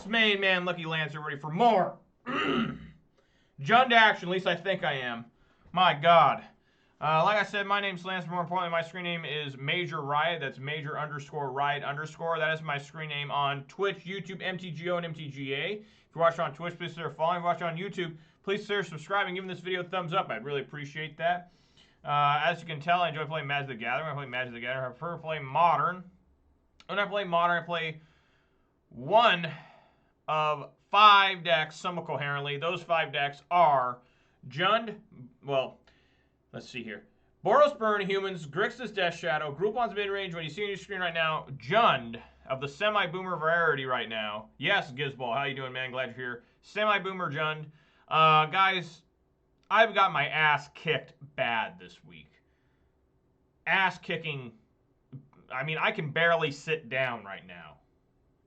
main man, Lucky Lancer, ready for more. Jund action, at least I think I am. My God. Like I said, my name's Lance. More importantly, my screen name is Major Riot. That's Major_Riot_. That is my screen name on Twitch, YouTube, MTGO, and MTGA. If you're watching on Twitch, please consider following. If you're watching on YouTube, please consider subscribing, giving this video a thumbs up. I'd really appreciate that. As you can tell, I enjoy playing Magic the Gathering. I play Magic the Gathering. I prefer to play Modern. When I play Modern, I play one of 5 decks somewhat coherently. Those 5 decks are Jund, well, let's see here. Boros Burn Humans, Grixis Death Shadow, Groupon's Midrange. When you see on your screen right now, Jund of the Semi-Boomer variety right now. Yes, Gizball, how you doing, man? Glad you're here. Semi-Boomer Jund. Guys, I've got my ass kicked bad this week. Ass kicking. I mean, I can barely sit down right now.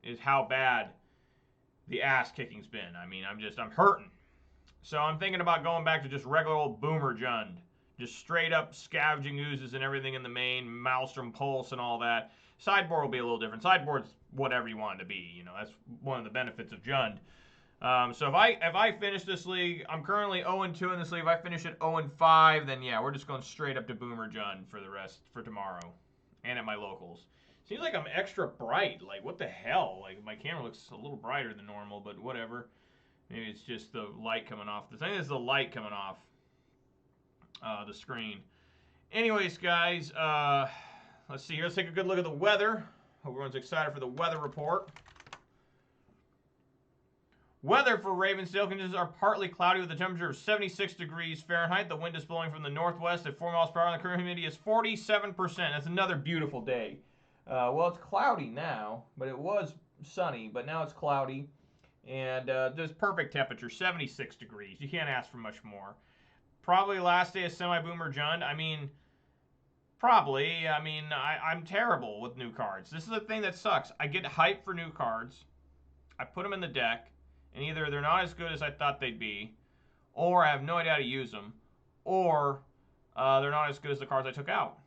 Is how bad the ass kicking's been. I mean, I'm hurting. So I'm thinking about going back to just regular old Boomer Jund. Just straight up scavenging oozes and everything in the main, Maelstrom Pulse and all that. Sideboard will be a little different. Sideboard's whatever you want it to be. You know, that's one of the benefits of Jund. So if I finish this league, I'm currently 0-2 in this league. If I finish at 0-5, then yeah, we're just going straight up to Boomer Jund for the rest for tomorrow, and at my locals. Seems like I'm extra bright. Like, what the hell? Like, my camera looks a little brighter than normal, but whatever. Maybe it's just the light coming off. The thing is the light coming off the screen. Anyways, guys, let's see here. Let's take a good look at the weather. Hope everyone's excited for the weather report. Weather for Ravensdale. Conditions are partly cloudy with a temperature of 76 degrees Fahrenheit. The wind is blowing from the northwest at 4 miles per hour. And the current humidity is 47%. That's another beautiful day. Well, it's cloudy now, but it was sunny, but now it's cloudy. And there's perfect temperature, 76 degrees. You can't ask for much more. Probably last day of Semi-Boomer Jund. I mean, probably. I mean, I'm terrible with new cards. This is the thing that sucks. I get hyped for new cards. I put them in the deck, and either they're not as good as I thought they'd be, or I have no idea how to use them, or they're not as good as the cards I took out.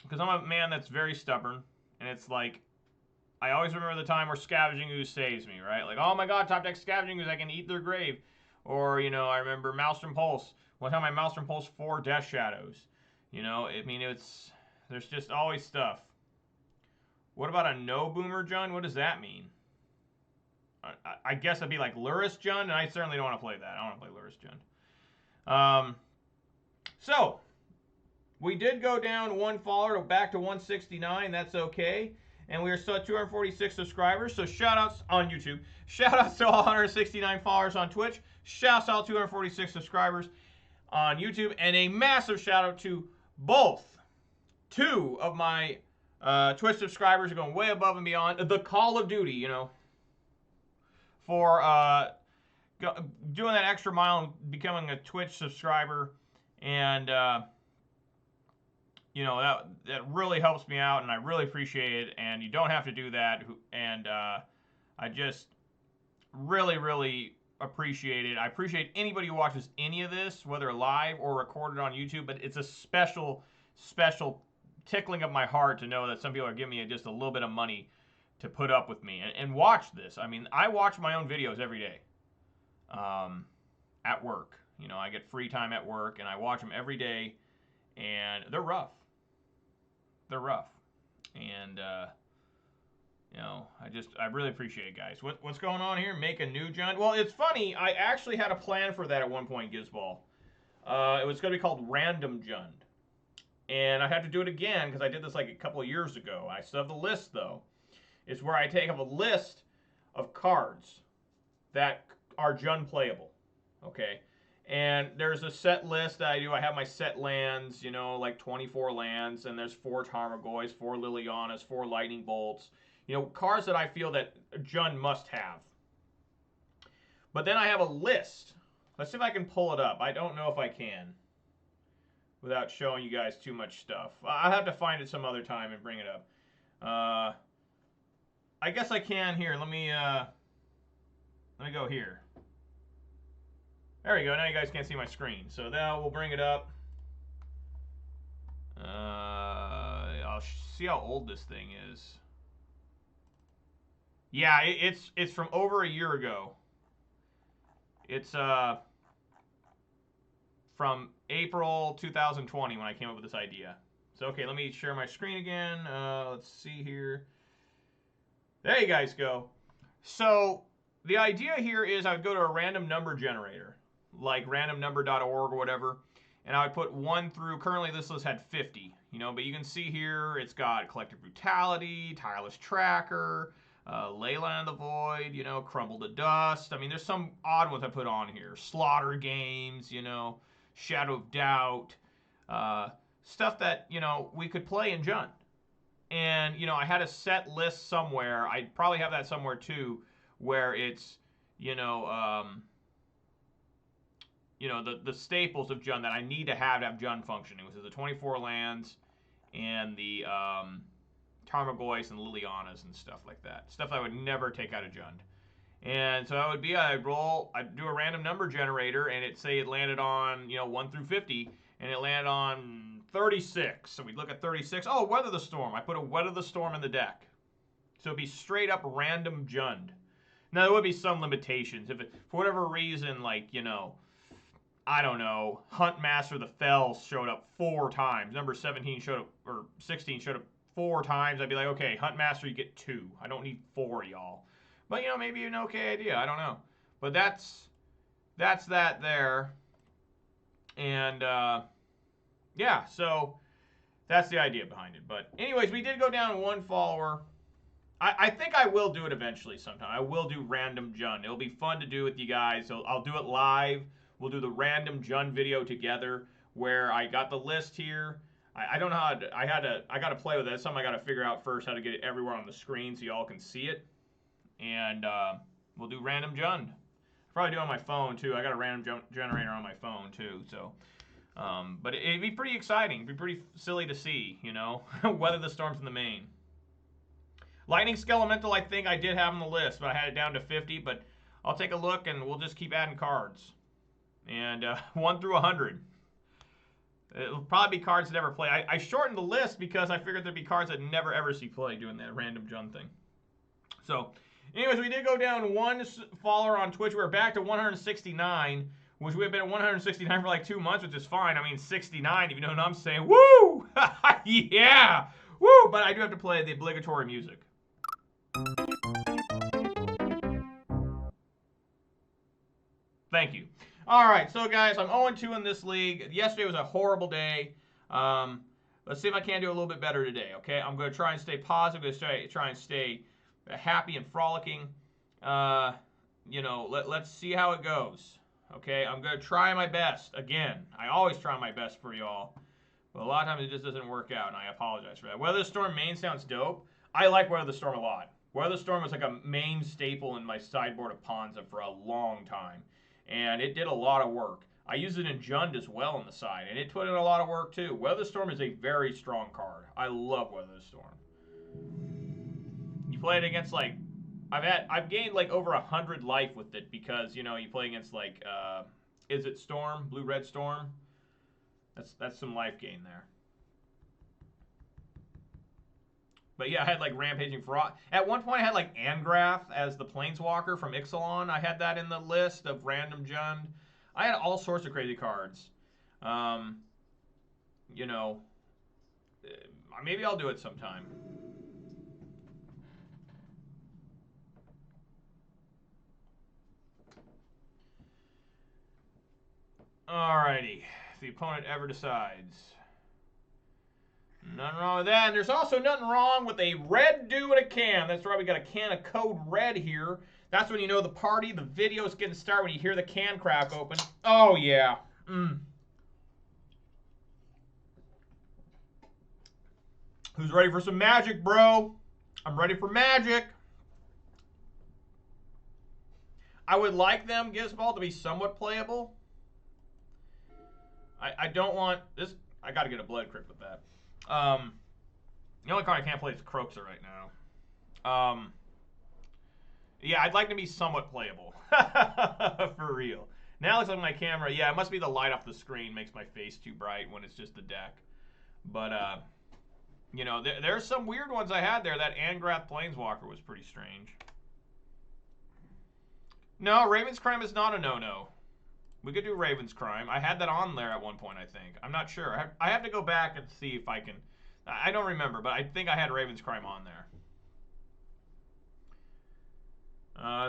Because I'm a man that's very stubborn, and it's like, I always remember the time where Scavenging Ooze saves me, right? Like, oh my god, top deck Scavenging Ooze, I can eat their grave. Or, you know, I remember Maelstrom Pulse. One time I Maelstrom Pulse 4 Death Shadows. You know, I mean, there's just always stuff. What about a no Boomer Jund? What does that mean? I guess it'd be like Luris Jund, and I certainly don't want to play that. I don't want to play Luris Jund. So, we did go down one follower back to 169. That's okay. And we are still at 246 subscribers. So shout outs on YouTube. Shout outs to all 169 followers on Twitch. Shouts out to 246 subscribers on YouTube. And a massive shout out to both 2 of my Twitch subscribers who are going way above and beyond the Call of Duty, you know, for doing that extra mile and becoming a Twitch subscriber. And you know, that really helps me out, and I really appreciate it, and you don't have to do that, and I just really, really appreciate it. I appreciate anybody who watches any of this, whether live or recorded on YouTube, but it's a special, special tickling of my heart to know that some people are giving me just a little bit of money to put up with me, and watch this. I mean, I watch my own videos every day at work. You know, I get free time at work, and I watch them every day, and they're rough. They're rough, and you know, I really appreciate it, guys. What's going on here? Make a new Jund. Well, it's funny. I actually had a plan for that at one point, Gizball. It was going to be called Random Jund, and I had to do it again because I did this like a couple of years ago. I still have the list though. It's where I take up a list of cards that are Jund playable. Okay. And there's a set list that I do. I have my set lands, you know, like 24 lands, and there's 4 Tarmogoyfs, 4 Lilianas, 4 Lightning Bolts. You know, cards that I feel that Jund must have. But then I have a list. Let's see if I can pull it up. I don't know if I can without showing you guys too much stuff. I'll have to find it some other time and bring it up. I guess I can here. Let me go here. There we go. Now you guys can't see my screen. So now we'll bring it up. I'll see how old this thing is. Yeah, it's from over a year ago. It's from April 2020 when I came up with this idea. So okay, let me share my screen again. Let's see here. There you guys go. So the idea here is I would go to a random number generator, like randomnumber.org or whatever, and I would put 1 through, currently this list had 50, you know, but you can see here it's got Collective Brutality, Tireless Tracker, Leyline of the Void, you know, Crumble to Dust. I mean, there's some odd ones I put on here. Slaughter Games, you know, Shadow of Doubt, stuff that, you know, we could play in Jund. And, you know, I had a set list somewhere. I'd probably have that somewhere too, where it's, you know, the staples of Jund that I need to have Jund functioning, which is the 24 lands and the Tarmogoyfs and Lilianas and stuff like that. Stuff I would never take out of Jund. And so that would be, I'd do a random number generator, and it'd say it landed on, you know, 1 through 50, and it landed on 36. So we'd look at 36. Oh, Weather the Storm. I put a Weather the Storm in the deck. So it'd be straight up random Jund. Now, there would be some limitations. If it, for whatever reason, like, you know, I don't know, Huntmaster the Fells showed up 4 times. Number 17 showed up, or 16 showed up 4 times. I'd be like, okay, Huntmaster, you get 2. I don't need 4, y'all. But, you know, maybe an okay idea. I don't know. But that's that there. And, yeah, so that's the idea behind it. But anyways, we did go down 1 follower. I think I will do it eventually sometime. I will do random Jund. It'll be fun to do with you guys. So I'll do it live. We'll do the random Jund video together where I got the list here. I don't know how to, I got to play with it. That's something I got to figure out first, how to get it everywhere on the screen so y'all can see it. And we'll do random Jund. Probably do it on my phone too. I got a random generator on my phone too. So, but it'd be pretty exciting. It'd be pretty silly to see, you know, Weather the Storms in the main. Lightning Skelemental, I think I did have on the list, but I had it down to 50. But I'll take a look, and we'll just keep adding cards. And 1 through 100. It'll probably be cards that never play. I shortened the list because I figured there'd be cards that never ever see play doing that random Jund thing. So, anyways, we did go down 1 follower on Twitch. We're back to 169, which we've been at 169 for like 2 months, which is fine. I mean, 69, if you know what I'm saying. Woo! Yeah! Woo! But I do have to play the obligatory music. Thank you. All right, so guys, I'm 0-2 in this league. Yesterday was a horrible day. Let's see if I can do a little bit better today, okay? I'm going to try and stay positive. I'm going to try and stay happy and frolicking. You know, let's see how it goes, okay? I'm going to try my best. Again, I always try my best for y'all. But a lot of times it just doesn't work out, and I apologize for that. Weather the Storm main sounds dope. I like Weather the Storm a lot. Weather the Storm was like a main staple in my sideboard of Ponza for a long time. And it did a lot of work. I use it in Jund as well on the side, and it put in a lot of work too. Weather the Storm is a very strong card. I love Weather the Storm. You play it against like, I've gained like over 100 life with it because, you know, you play against like, is it Storm, Blue-Red Storm? That's some life gain there. But yeah, I had like Rampaging Frost. At one point I had like Angrath as the Planeswalker from Ixalan. I had that in the list of random Jund. I had all sorts of crazy cards. You know, maybe I'll do it sometime. Alrighty, if the opponent ever decides. Nothing wrong with that. And there's also nothing wrong with a red dew in a can. That's right, we got a can of code red here. That's when you know the party, the video's getting started when you hear the can crack open. Oh, yeah. Who's ready for some magic, bro? I'm ready for magic. I would like them, Gizball, to be somewhat playable. I don't want this. I got to get a Blood Crypt with that. The only card I can't play is Croxa right now. Yeah, I'd like to be somewhat playable. For real. Now it looks like my camera, yeah, it must be the light off the screen makes my face too bright when it's just the deck. But, you know, there's some weird ones I had there. That Angrath Planeswalker was pretty strange. No, Raven's Crime is not a no-no. We could do Raven's Crime. I had that on there at one point, I think. I'm not sure. I have to go back and see if I can... I don't remember, but I think I had Raven's Crime on there.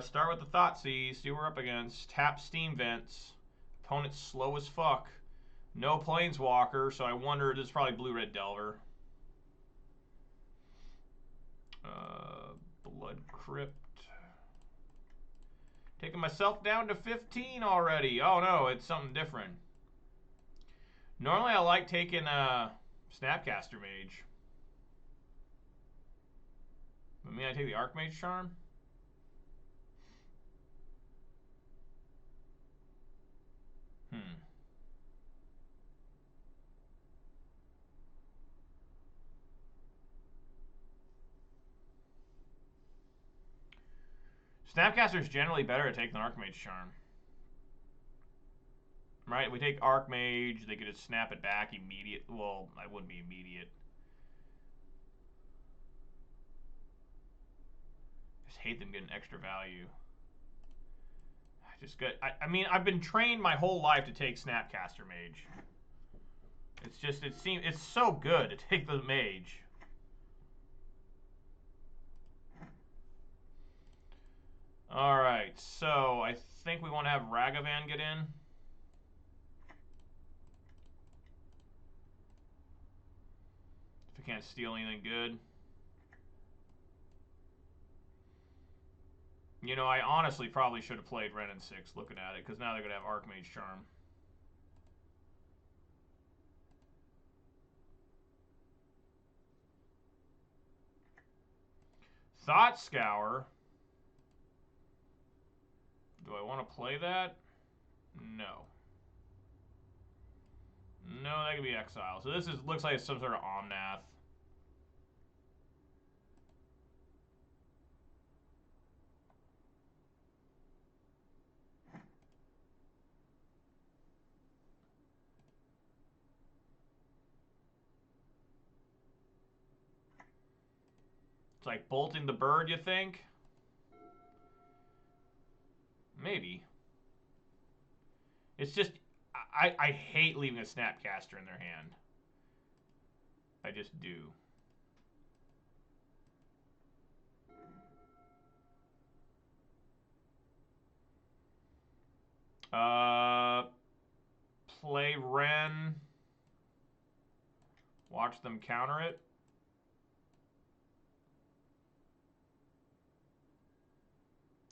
Start with the Thoughtseize. See what we're up against. Tap Steam Vents. Opponent's slow as fuck. No Planeswalker, so I wonder... This is probably Blue-Red Delver. Blood Crypt. Taking myself down to 15 already. Oh no, it's something different. Normally I like taking Snapcaster Mage. I mean, I take the Archmage Charm. Snapcaster is generally better to take than Archmage Charm. Right? We take Archmage, they could just snap it back immediate. Well, I wouldn't be immediate. I just hate them getting extra value. I mean, I've been trained my whole life to take Snapcaster Mage. It's just, it's so good to take the Mage. Alright, so I think we want to have Ragavan get in. If we can't steal anything good. You know, I honestly probably should have played Ren and 6 looking at it, because now they're going to have Archmage Charm. Thought Scour. Do I want to play that? No. No, that could be exile. So this looks like it's some sort of Omnath. It's like bolting the bird, you think? Maybe. It's just, I hate leaving a Snapcaster in their hand. I just do. Play Ren. Watch them counter it.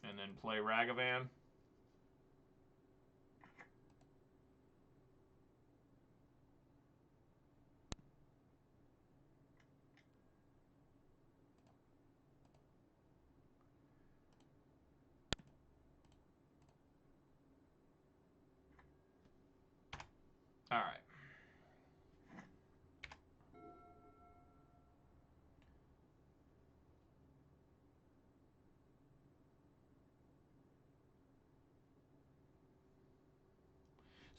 And then play Ragavan. All right.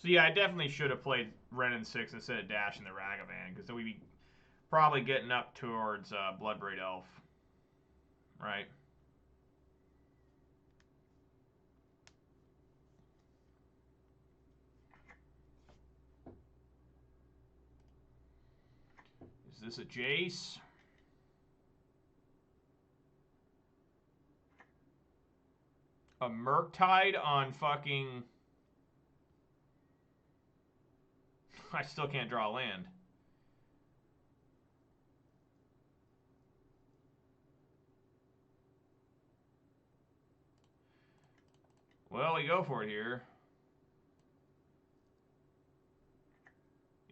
So yeah, I definitely should have played Ren and 6 instead of dashing the Ragavan, because then we'd be probably getting up towards Bloodbraid Elf. Right? Is this a Jace? A Murktide on fucking... I still can't draw land. Well, we go for it here.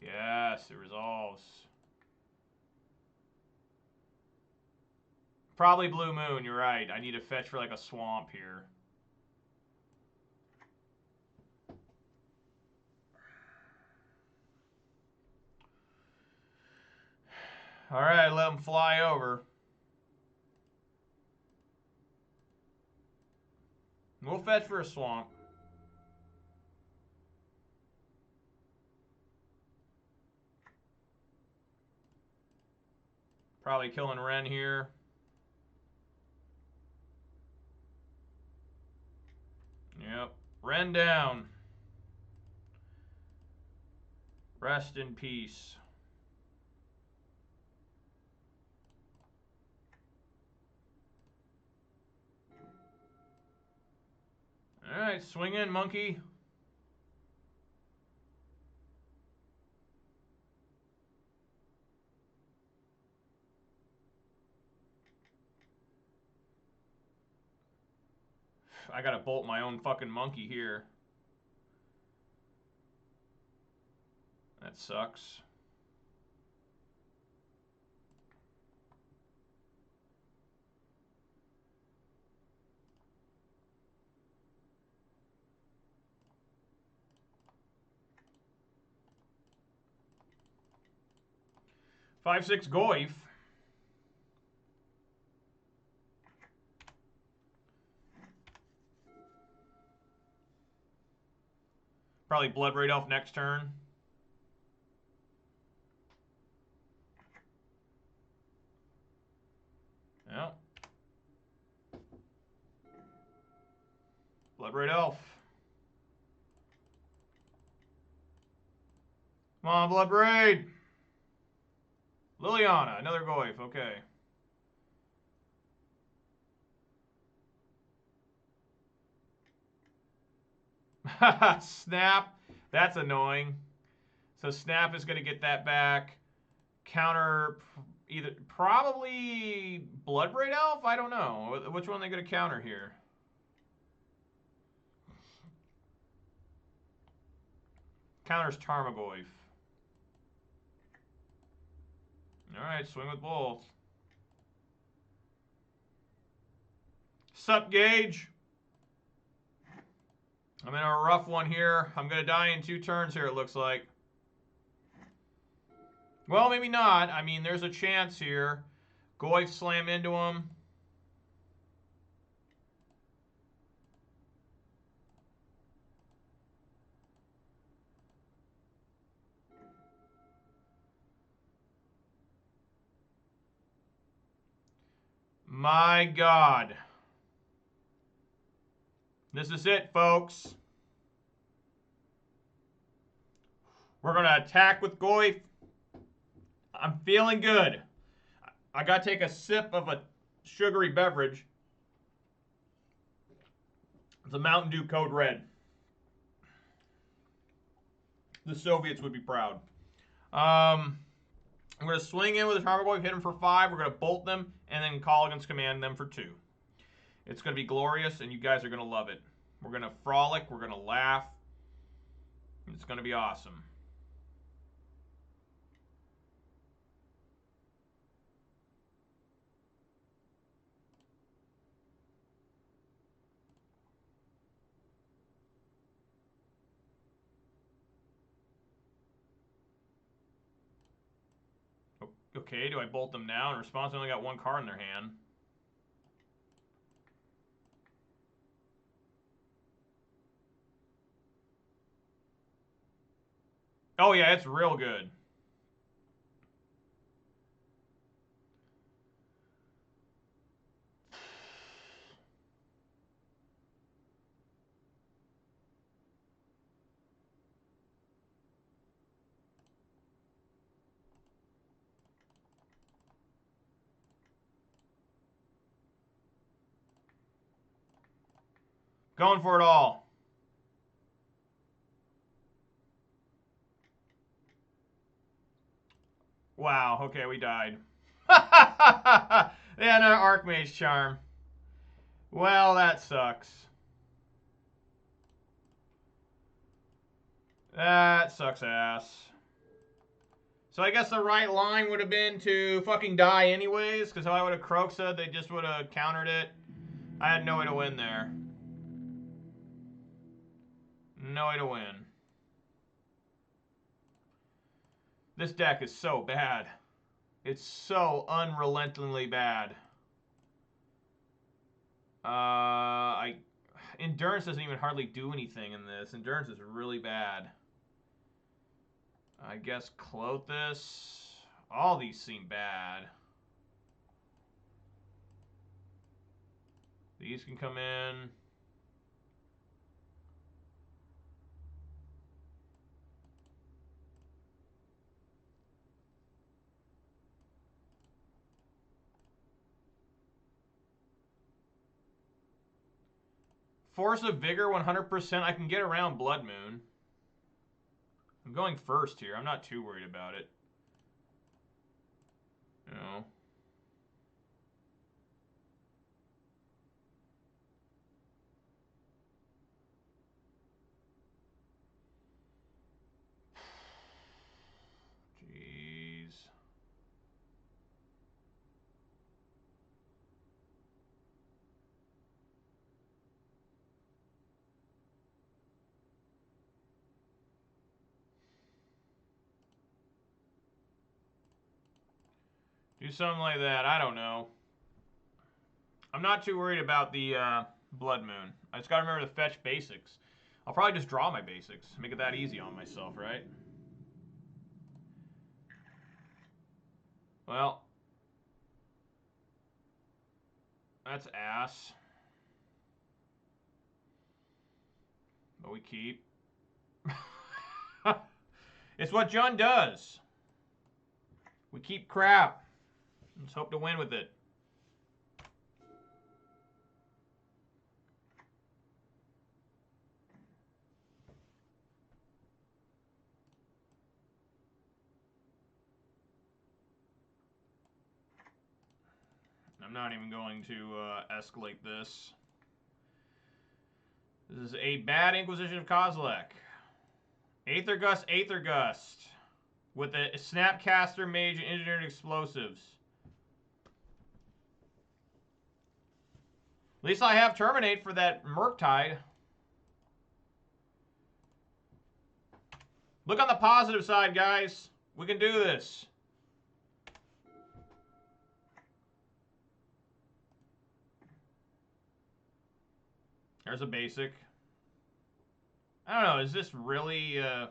Yes, it resolves. Probably Blue Moon, you're right. I need to fetch for like a swamp here. Alright, let them fly over. We'll fetch for a swamp. Probably killing Ren here. Yep. Ren down. Rest in peace. Alright, swing in, monkey. I gotta bolt my own fucking monkey here. That sucks. Five, six, Goif. Probably Blood Raid Elf next turn. Yep. Blood Raid Elf. Come on, Blood Raid. Liliana, another Goif, okay. Snap. That's annoying. So Snap is going to get that back. Counter either probably Bloodbraid Elf? I don't know. Which one are they going to counter here? Counters Tarmogoyf. Alright, swing with both. Sup, Gage? I'm in a rough one here. I'm going to die in 2 turns here, it looks like. Well, maybe not. I mean, there's a chance here. Goyf slam into him. My God. This is it, folks. We're going to attack with Goyf. I'm feeling good. I got to take a sip of a sugary beverage. It's a Mountain Dew Code Red. The Soviets would be proud. I'm going to swing in with a Tarmogoyf, hit him for 5. We're going to bolt them, and then Colligan's command them for 2. It's going to be glorious, and you guys are going to love it. We're going to frolic. We're going to laugh. It's going to be awesome. Okay, do I bolt them now? In response, they only got 1 card in their hand. Oh, yeah, it's real good. Going for it all. Wow, okay, we died. Yeah, no, Archmage Charm. Well, that sucks. That sucks ass. So I guess the right line would have been to fucking die anyways, because if I would have Croaksa, they just would have countered it. I had no way to win there. No way to win. This deck is so bad. It's so unrelentingly bad. Endurance doesn't even hardly do anything in this. Endurance is really bad. I guess Clothis. All these seem bad. These can come in. Force of Vigor 100%. I can get around Blood Moon. I'm going first here. I'm not too worried about it. You know. Jeez. Do something like that. I don't know. I'm not too worried about the Blood Moon. I just got to remember to fetch basics. I'll probably just draw my basics. Make it that easy on myself, right? Well. That's ass. But we keep. It's what John does. We keep crap. Let's hope to win with it. I'm not even going to escalate this. This is a bad Inquisition of Kozilek. Aether Gust, Aether Gust. With a Snapcaster Mage and Engineered Explosives. At least I have Terminate for that Murktide. Look on the positive side, guys. We can do this. There's a basic. I don't know, is this really, you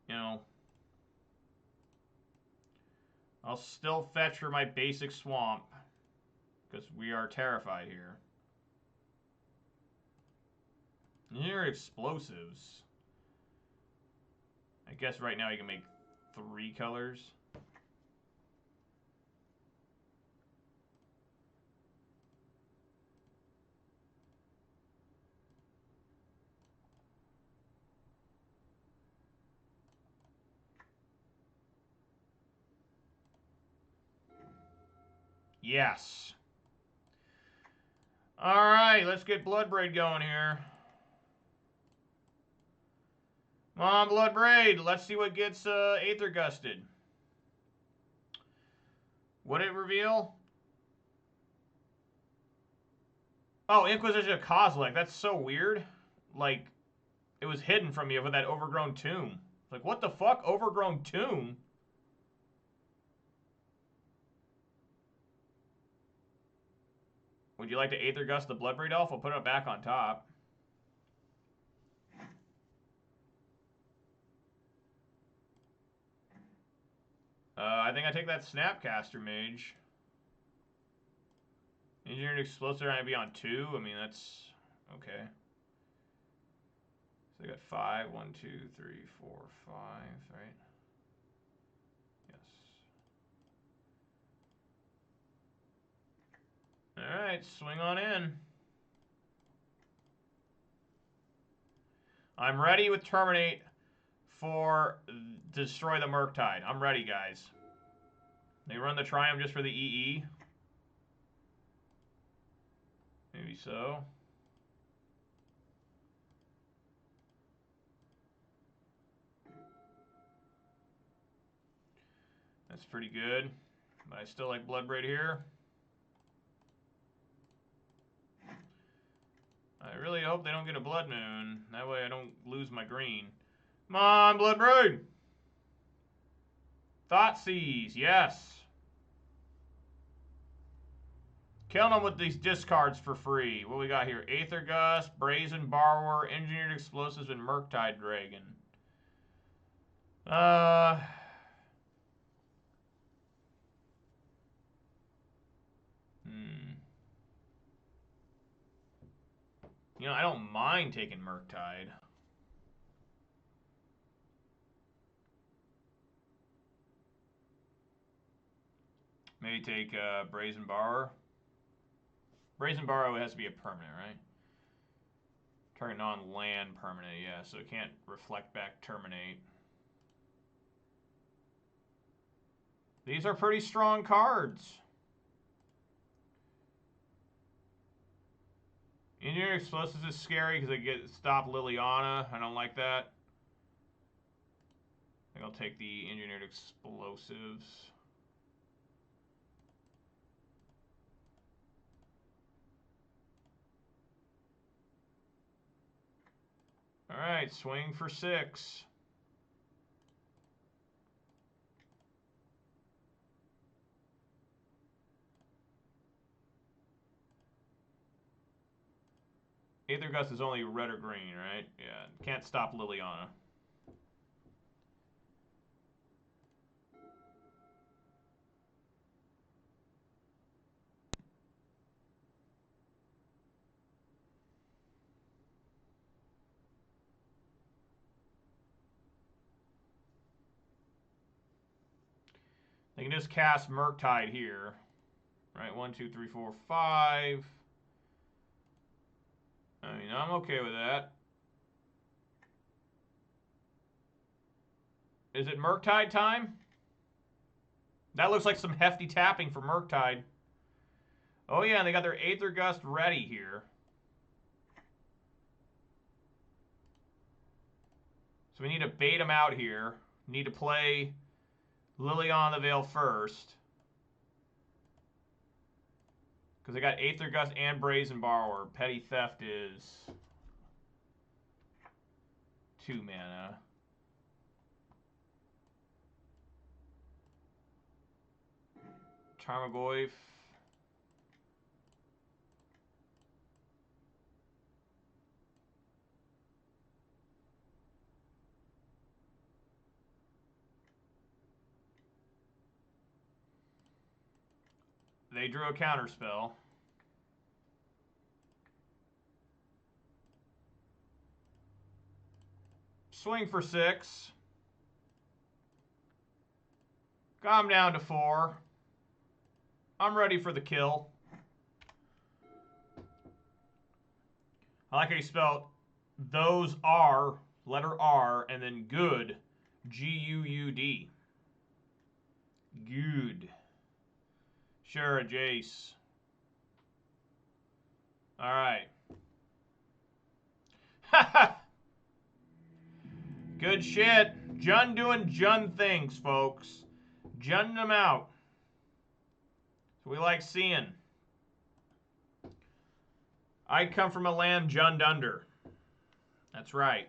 know... I'll still fetch for my basic swamp. Because we are terrified here. Near explosives. I guess right now you can make 3 colors. Yes. Alright, let's get Bloodbraid going here. Come on, Bloodbraid. Let's see what gets Aether Gusted. What did it reveal? Oh, Inquisition of Kozilek. That's so weird. Like, it was hidden from you with that Overgrown Tomb. Like, what the fuck? Overgrown Tomb? Would you like to Aether Gust the Bloodbraid Elf? I'll put it back on top. I think I take that Snapcaster Mage. Engineered Explosive going to be on 2. I mean, that's okay. So I got 5. 1, 2, 3, 4, 5, right? Yes. Alright, swing on in. I'm ready with Terminate for Destroy the Murktide. I'm ready, guys. They run the Triumph just for the EE. Maybe so. That's pretty good. But I still like Bloodbraid here. I really hope they don't get a Blood Moon. That way I don't lose my green. Come on, Bloodbraid! Thoughtseize, yes. Killing them with these discards for free. What we got here? Aether Gust, Brazen Borrower, Engineered Explosives, and Murktide Dragon. You know, I don't mind taking Murktide. Maybe take Brazen Borrower. Brazen Borrow has to be a permanent, right? Target non-land permanent, yeah, so it can't reflect back terminate. These are pretty strong cards. Engineered Explosives is scary because I get stop Liliana. I don't like that. I think I'll take the Engineered Explosives. All right, swing for 6. Aether Gust is only red or green, right? Yeah, can't stop Liliana. They can just cast Murktide here. Right, 1, 2, 3, 4, 5. I mean, I'm okay with that. Is it Murktide time? That looks like some hefty tapping for Murktide. Oh yeah, and they got their Aether Gust ready here. So we need to bait them out here. Need to play Liliana the Veil first. Because they got Aether Gust and Brazen Borrower. Petty Theft is 2 mana. Tarmogoyf. They drew a counterspell. Swing for 6. Got him down to 4. I'm ready for the kill. I like how you spelled those are, letter R, and then good, G-U-U-D. Good. Sure, Jace. All right. Good shit. Jun doing Jun things, folks. Junning them out. So we like seeing. I come from a land Junned under. That's right.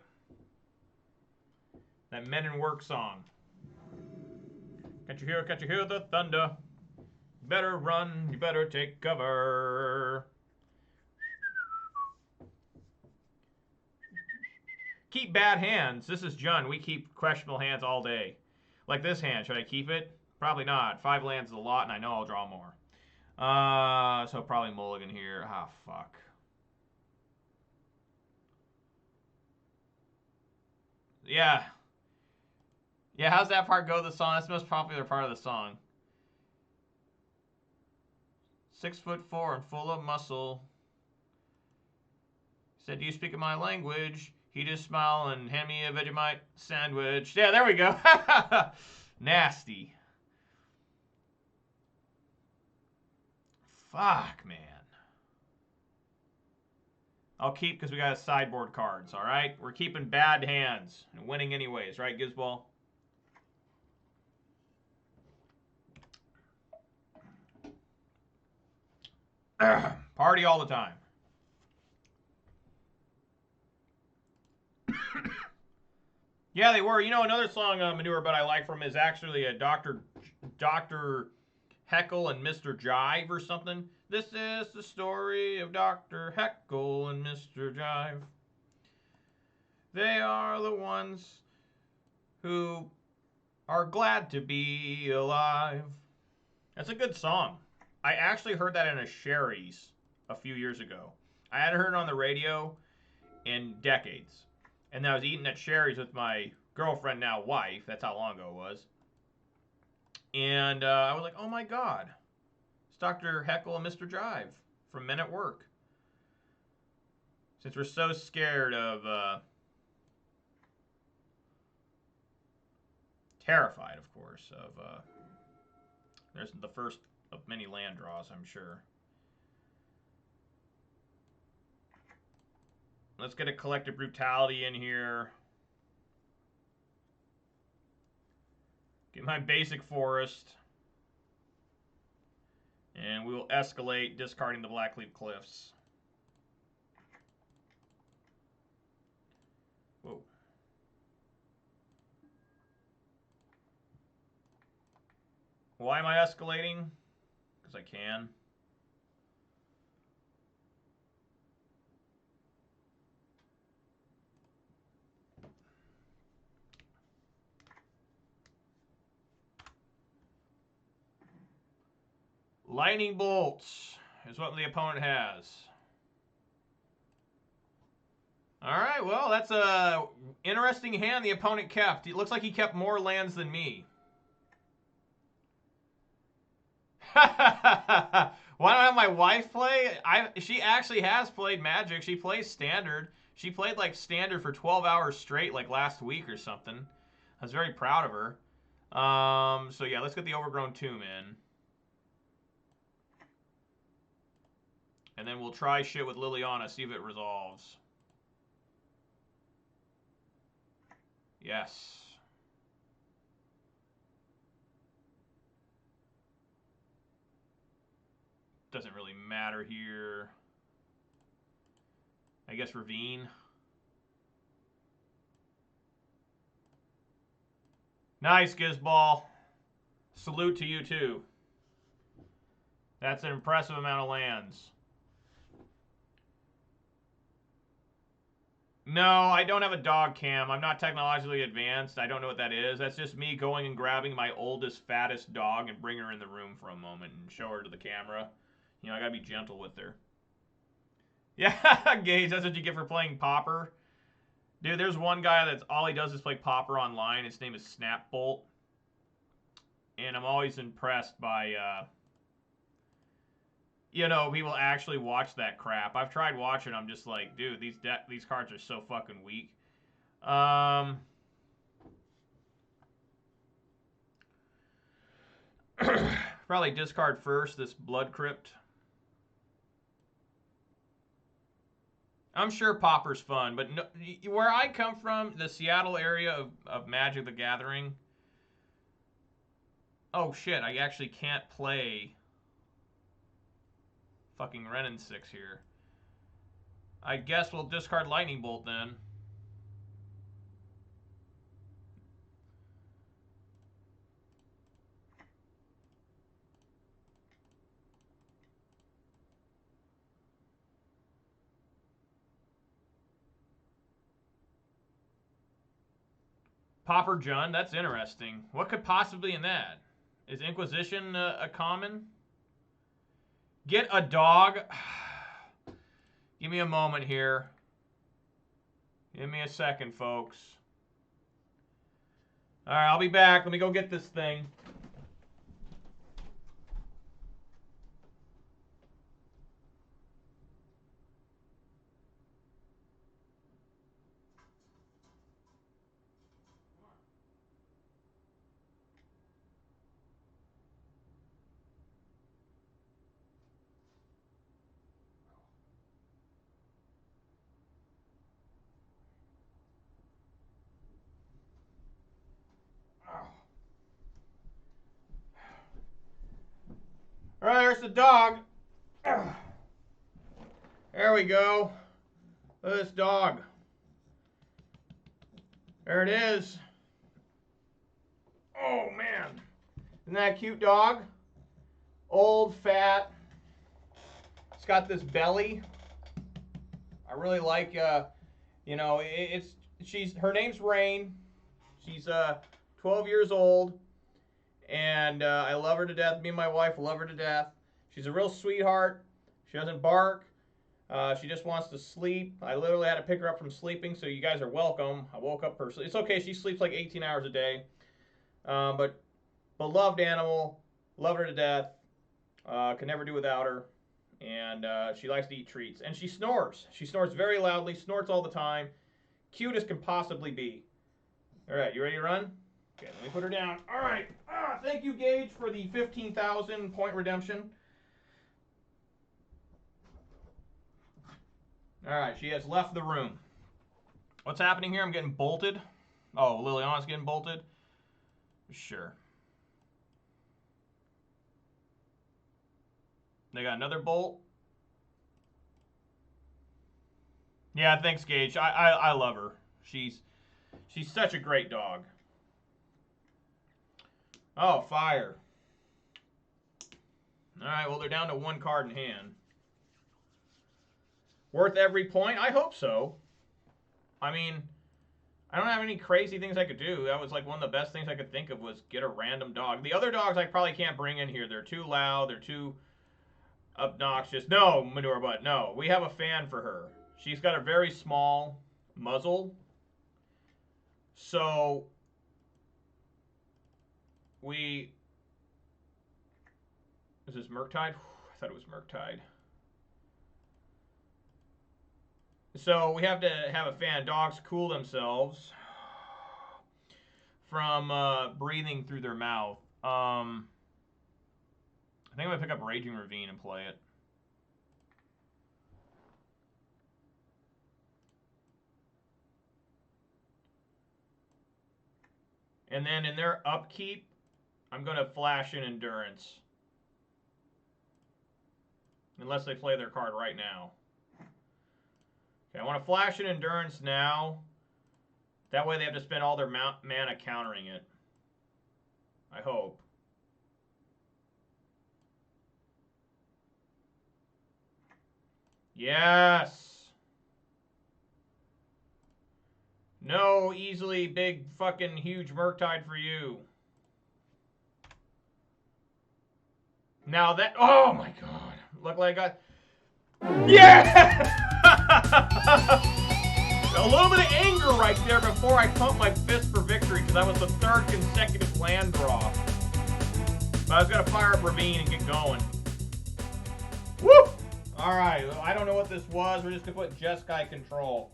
That Men and Work song. Can't you hear the thunder? Better run, you better take cover. Keep bad hands. This is Jun. We keep questionable hands all day. Like this hand. Should I keep it? Probably not. 5 lands is a lot, and I know I'll draw more. So probably mulligan here. Ah, fuck. Yeah. Yeah, how's that part go of the song? That's the most popular part of the song. 6'4" and full of muscle. Said, do you speak my language? He just smiled and hand me a Vegemite sandwich. Yeah, there we go. Nasty. Fuck, man. I'll keep because we got sideboard cards, all right? We're keeping bad hands and winning anyways, right, Gizball? Party all the time. Yeah, they were. You know, another song, Manure, but I like from is actually a Dr. Heckle and Mr. Jive or something. This is the story of Dr. Heckle and Mr. Jive. They are the ones who are glad to be alive. That's a good song. I actually heard that in a Sherry's a few years ago. I hadn't heard it on the radio in decades. And I was eating at Sherry's with my girlfriend, now wife. That's how long ago it was. And I was like, oh my God. It's Dr. Heckle and Mr. Jive from men at work. Since we're so scared of, terrified, of course, of, there's the first of many land draws, I'm sure. Let's get a collective brutality in here. Get my basic forest. And we will escalate, discarding the Blackleaf Cliffs. Whoa. Why am I escalating? Because I can. Lightning bolts is what the opponent has. Alright, well, that's a interesting hand the opponent kept. It looks like he kept more lands than me. Why don't I have my wife play? She actually has played Magic. She plays Standard. She played like Standard for 12 hours straight like last week or something. I was very proud of her. So yeah, let's get the Overgrown Tomb in. And then we'll try shit with Liliana, see if it resolves. Yes. Doesn't really matter here. I guess Ravine. Nice, Gizball. Salute to you, too. That's an impressive amount of lands. No, I don't have a dog cam. I'm not technologically advanced. I don't know what that is. That's just me going and grabbing my oldest, fattest dog and bring her in the room for a moment and show her to the camera. You know, I gotta be gentle with her. Yeah, Gage, that's what you get for playing Pauper. Dude, there's one guy that's all he does is play Pauper online. His name is Snapbolt. And I'm always impressed by, you know, people actually watch that crap. I've tried watching. I'm just like, dude, these cards are so fucking weak. Probably discard first this Blood Crypt. I'm sure Pauper's fun, but no, where I come from, the Seattle area of Magic the Gathering. Oh shit, I actually can't play fucking Renin 6 here. I guess we'll discard Lightning Bolt then. Pauper Jund, that's interesting. What could possibly in that? Is Inquisition a common? Get a dog. Give me a moment here. Give me a second, folks. All right, I'll be back. Let me go get this thing. All right, there's the dog. There we go. Look at this dog. There it is. Oh, man. Isn't that a cute dog? Old, fat. It's got this belly. I really like, you know, her name's Rain. She's 12 years old. And I love her to death. Me and my wife love her to death. She's a real sweetheart. She doesn't bark. She just wants to sleep. I literally had to pick her up from sleeping, so you guys are welcome. I woke up her. It's okay. She sleeps like 18 hours a day. But beloved animal. Love her to death. Could never do without her. And she likes to eat treats. And she snores. She snores very loudly, snorts all the time. Cute as can possibly be. All right, you ready to run? Okay, let me put her down. All right. Thank you, Gage, for the 15,000 point redemption. All right, she has left the room. What's happening here? I'm getting bolted. Oh, Liliana's getting bolted? Sure. They got another bolt. Yeah, thanks, Gage. I love her. She's such a great dog. Oh, fire. All right, well, they're down to 1 card in hand. Worth every point? I hope so. I mean, I don't have any crazy things I could do. That was like one of the best things I could think of was get a random dog. The other dogs I probably can't bring in here. They're too loud. They're too obnoxious. No, Manure Butt, no. We have a fan for her. She's got a very small muzzle. So we... Is this Murktide? I thought it was Murktide. So we have to have a fan. Dogs cool themselves from breathing through their mouth. I think I'm going to pick up Raging Ravine and play it. And then in their upkeep, I'm going to flash in Endurance. Unless they play their card right now. Okay, I want to flash in Endurance now. That way they have to spend all their mana countering it. I hope. Yes! No easily big fucking huge Murktide for you. Now that... Oh my god. Look like I got... Yeah! A little bit of anger right there before I pumped my fist for victory because that was the 3rd consecutive land draw. But I was going to fire up Ravine and get going. Woo! Alright, I don't know what this was. We're just going to put Jeskai Control.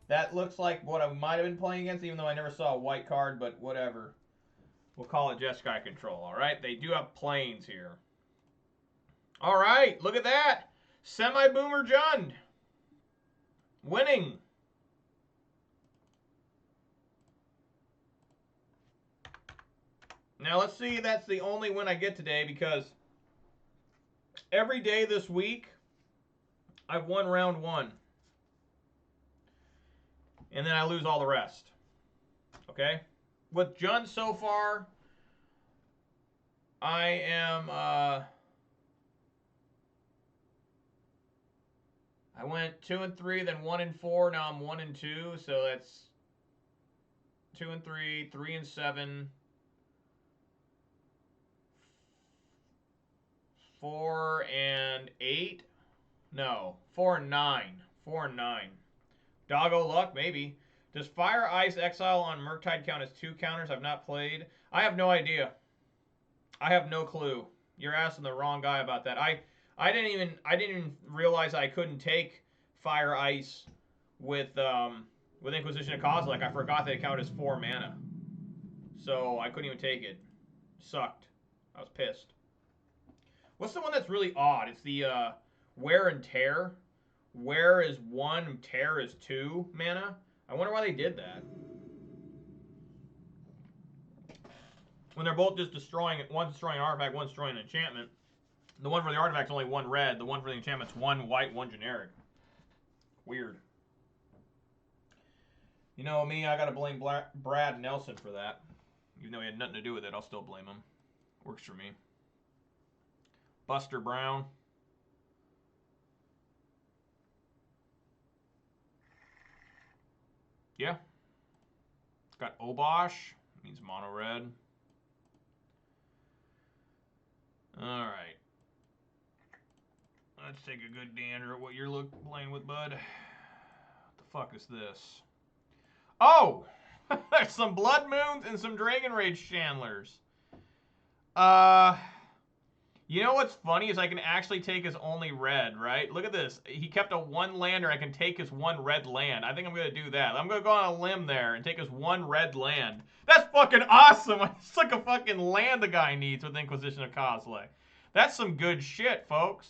That looks like what I might have been playing against, even though I never saw a white card, but whatever. We'll call it Jeskai Control, alright? They do have planes here. Alright, look at that! Semi-Boomer Jund. Winning. Now let's see if that's the only win I get today because every day this week I've won round 1. And then I lose all the rest. Okay? With Jund so far, I am... I went 2 and 3, then 1 and 4. Now I'm 1 and 2, so that's 2 and 3, 3 and 7, 4 and 8. No, 4 and 9. 4 and 9. Doggo luck, maybe. Does Fire Ice Exile on Murktide count as 2 counters? I've not played. I have no idea. I have no clue. You're asking the wrong guy about that. I didn't even realize I couldn't take Fire Ice with Inquisition of Kozilek. I forgot that it counted as 4 mana. So I couldn't even take it. Sucked. I was pissed. What's the one that's really odd? It's the Wear and Tear. Wear is 1, Tear is 2 mana. I wonder why they did that. When they're both just destroying it, one's destroying an artifact, one's destroying an enchantment. The one for the artifact's only 1 red. The one for the enchantment's 1 white, 1 generic. Weird. You know me, I gotta blame Brad Nelson for that. Even though he had nothing to do with it, I'll still blame him. Works for me. Buster Brown. Yeah. Got Obosh. Means mono red. Alright. Let's take a good dander at what you're playing with, bud. What the fuck is this? Oh! There's some Blood Moons and some Dragon Rage Chandlers. You know what's funny is I can actually take his only red, right? Look at this. He kept a 1-lander. I can take his 1 red land. I think I'm going to do that. I'm going to go on a limb there and take his 1 red land. That's fucking awesome. It's like a fucking land the guy needs with Inquisition of Kozilek. That's some good shit, folks.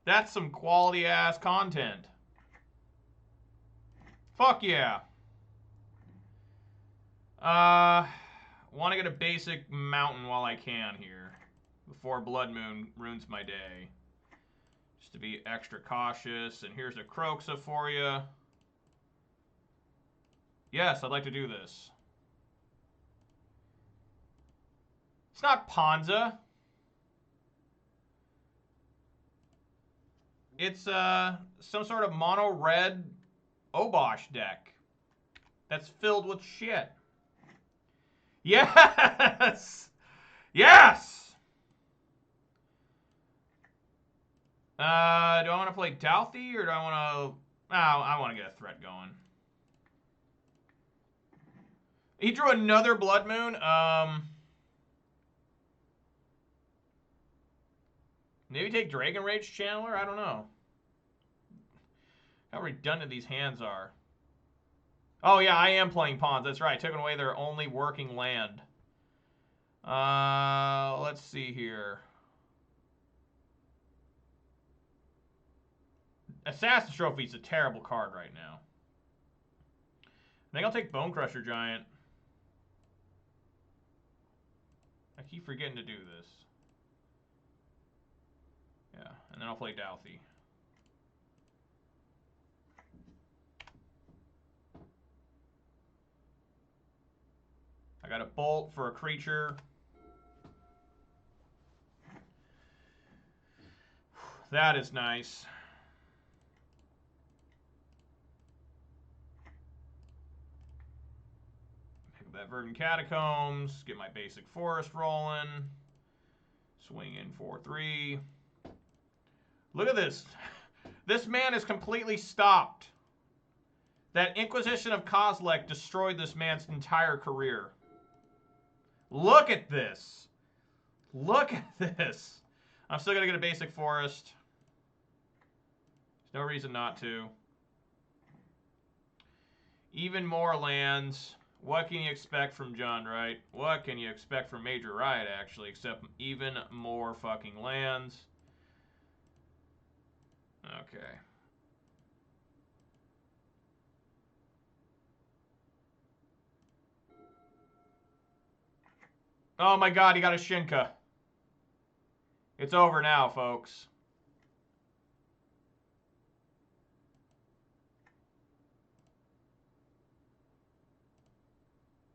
That's some quality-ass content. Fuck yeah. Want to get a basic mountain while I can here. Before Blood Moon ruins my day. Just to be extra cautious. And here's a Croxa for you. Yes, I'd like to do this. It's not Ponza. It's some sort of mono red Obosh deck that's filled with shit. Yes! Yes! Do I want to play Douthie or do I want to... Oh, I want to get a threat going. He drew another Blood Moon. Maybe take Dragon Rage Channeler? I don't know. How redundant these hands are. Oh, yeah, I am playing pawns. That's right. Taking away their only working land. Let's see here. Assassin's Trophy is a terrible card right now. I think I'll take Bone Crusher Giant. I keep forgetting to do this. Yeah, and then I'll play Douthie. I got a Bolt for a creature. That is nice. Pick up that Verdant Catacombs. Get my basic forest rolling. Swing in 4-3. Look at this. This man is completely stopped. That Inquisition of Kozilek destroyed this man's entire career. Look at this. Look at this. I'm still going to get a basic forest. There's no reason not to. Even more lands. What can you expect from John, right? What can you expect from Major Riot, actually, except even more fucking lands? Okay. Oh my god, he got a Shinka. It's over now, folks.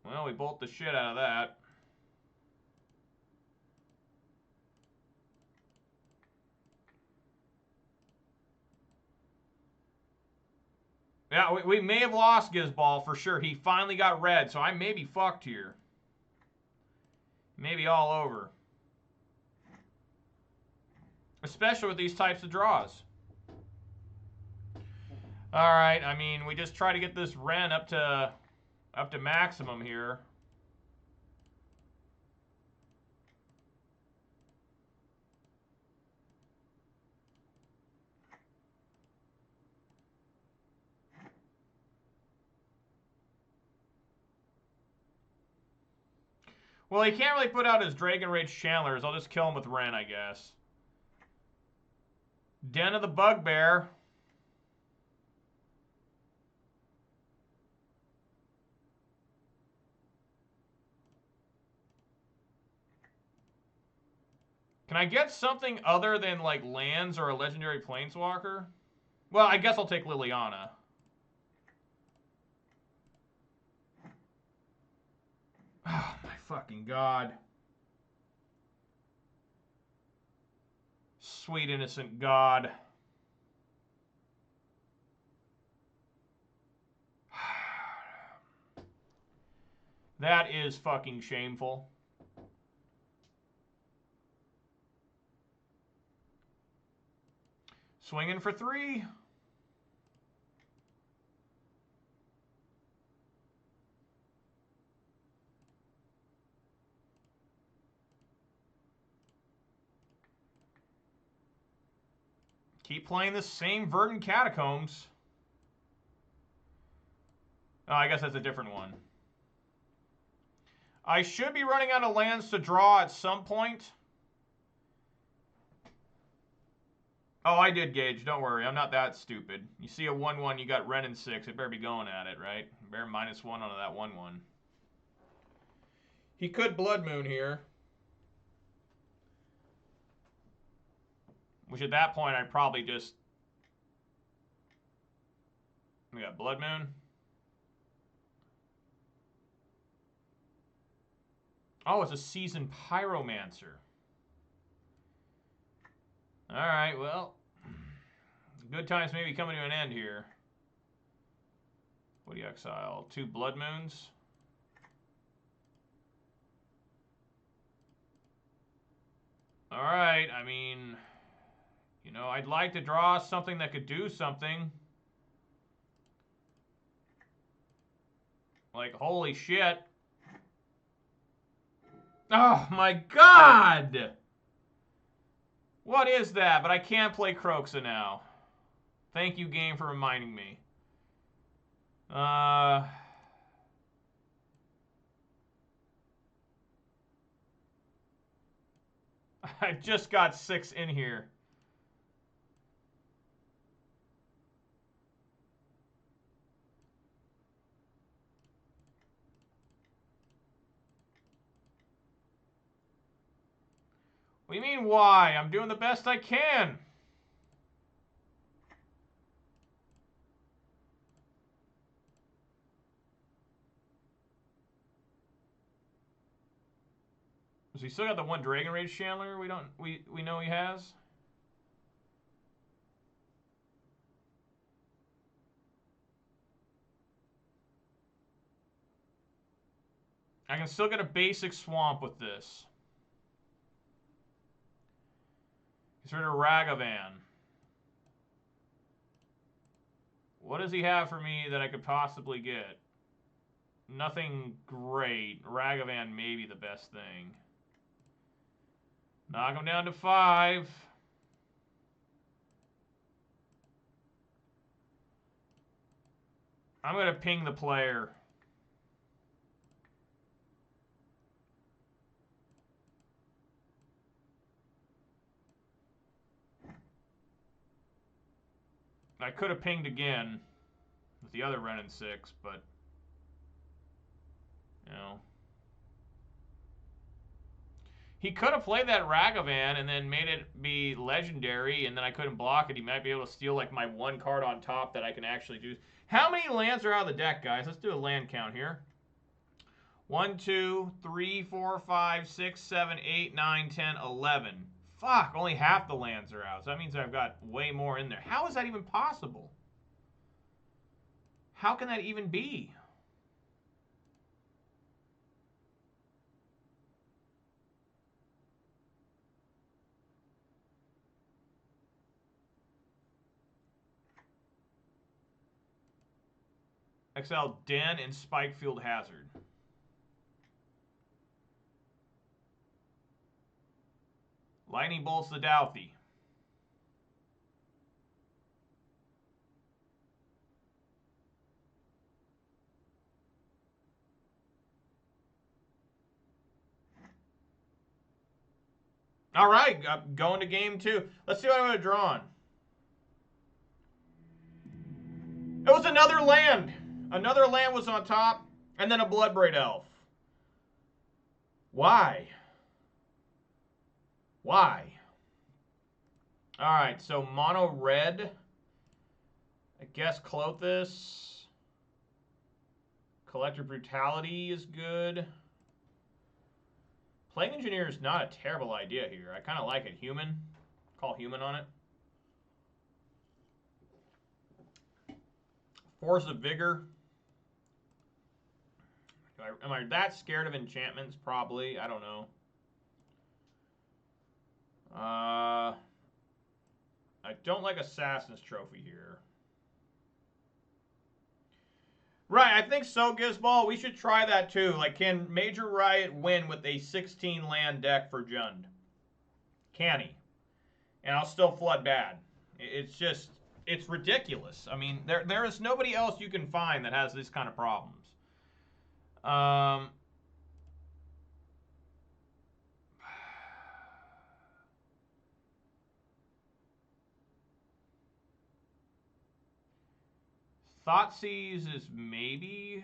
Well, we bolt the shit out of that. Yeah, we may have lost Gizball for sure. He finally got red, so I may be fucked here. Maybe all over. Especially with these types of draws. Alright, I mean, we just try to get this Ren up to maximum here. Well, he can't really put out his Dragon Rage Chandlers. I'll just kill him with Ren, I guess. Den of the Bugbear. Can I get something other than, like, lands or a legendary planeswalker? Well, I guess I'll take Liliana. Oh, my fucking god. Sweet innocent god. That is fucking shameful. Swinging for 3. Keep playing the same Verdant Catacombs. Oh, I guess that's a different one. I should be running out of lands to draw at some point. Oh, I did, Gage. Don't worry. I'm not that stupid. You see a 1-1, you got Ren and 6. It better be going at it, right? Better -1 onto that 1-1. He could Blood Moon here. Which at that point, I'd probably just... We got Blood Moon. Oh, it's a Seasoned Pyromancer. Alright, well... Good times may be coming to an end here. What do you exile? 2 Blood Moons. Alright, I mean... You know, I'd like to draw something that could do something. Like, holy shit. Oh my god! What is that? But I can't play Croxa now. Thank you, game, for reminding me. I just got 6 in here. What do you mean, why? I'm doing the best I can. So he still got the 1 Dragon Rage Chandler we know he has? I can still get a basic swamp with this. Consider Ragavan. What does he have for me that I could possibly get? Nothing great. Ragavan may be the best thing. Knock him down to 5. I'm going to ping the player. I could have pinged again with the other Ren and 6, but, you know. He could have played that Ragavan and then made it be legendary, and then I couldn't block it. He might be able to steal, like, my 1 card on top that I can actually do. How many lands are out of the deck, guys? Let's do a land count here. 1, 2, 3, 4, 5, 6, 7, 8, 9, 10, 11. Fuck, only half the lands are out. So that means I've got way more in there. How is that even possible? How can that even be? Exile Den and Spikefield Hazard. Lightning Bolts the Douthie. All right, I'm going to game 2. Let's see what I'm going to draw on. It was another land. Another land was on top, and then a Bloodbraid Elf. Why? Why? All right, so mono red. I guess Clothis. Collector Brutality is good. Plague Engineer is not a terrible idea here. I kind of like it. Human. Call human on it. Force of Vigor. Am I that scared of enchantments? Probably. I don't know. I don't like Assassin's Trophy here. Right, I think so, Gizball. We should try that too. Like, can Major Riot win with a 16 land deck for Jund? Can he? And I'll still flood bad. It's just, it's ridiculous. I mean, there is nobody else you can find that has these kind of problems. Thoughtseize is maybe...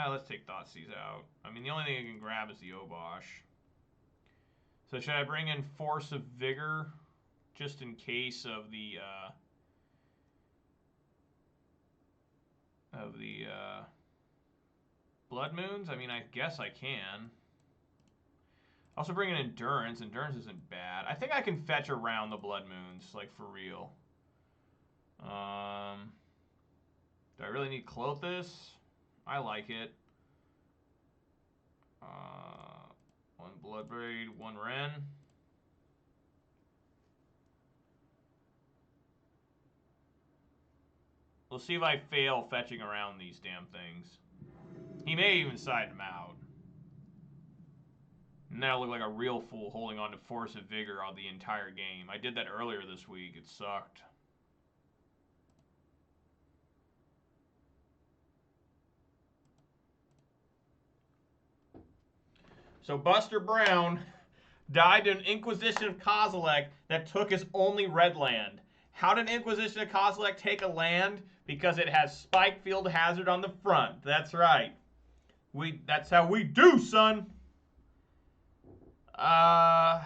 let's take Thoughtseize out. I mean, the only thing I can grab is the Obosh. So should I bring in Force of Vigor just in case of the Blood Moons? I mean, I guess I can. Also bring in Endurance. Endurance isn't bad. I think I can fetch around the Blood Moons, like for real. Do I really need Clothis? I like it. One Bloodbraid, one Wrenn. We'll see if I fail fetching around these damn things. He may even side them out. And that'll look like a real fool holding on to Force of Vigor all the entire game. I did that earlier this week. It sucked. So Buster Brown died to an Inquisition of Kozilek that took his only red land. How did Inquisition of Kozilek take a land? Because it has Spike Field Hazard on the front. That's right. That's how we do, son. Yeah,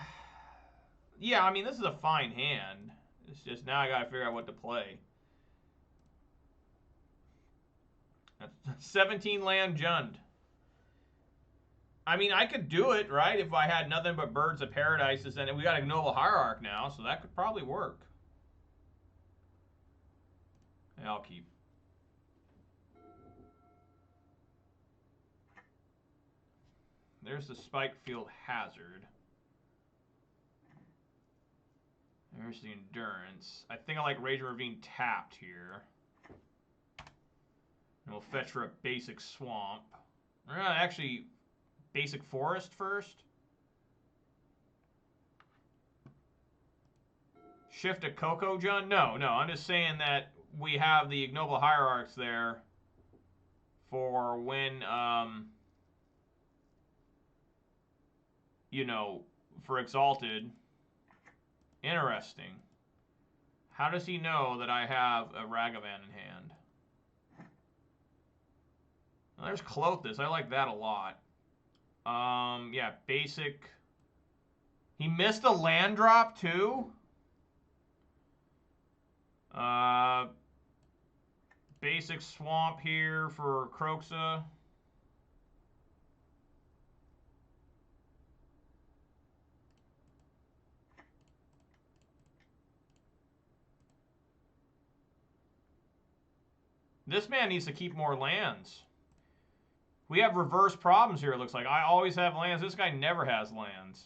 I mean, this is a fine hand. It's just now I gotta figure out what to play. 17 land Jund. I mean, I could do it, right? If I had nothing but Birds of Paradises, and we got a Noble Hierarch now, so that could probably work. Yeah, I'll keep. There's the Spike Field Hazard. There's the Endurance. I think I like Raging Ravine tapped here. And we'll fetch for a basic Swamp. Actually, basic Forest first. Shift a Coco, John? No, I'm just saying that we have the Ignoble Hierarchs there for when, you know, for Exalted. Interesting. How does he know that I have a Ragavan in hand? Well, there's Clothis. I like that a lot. Yeah, basic. He missed a land drop too? Basic Swamp here for Kroxa. This man needs to keep more lands. We have reverse problems here, it looks like. I always have lands. This guy never has lands.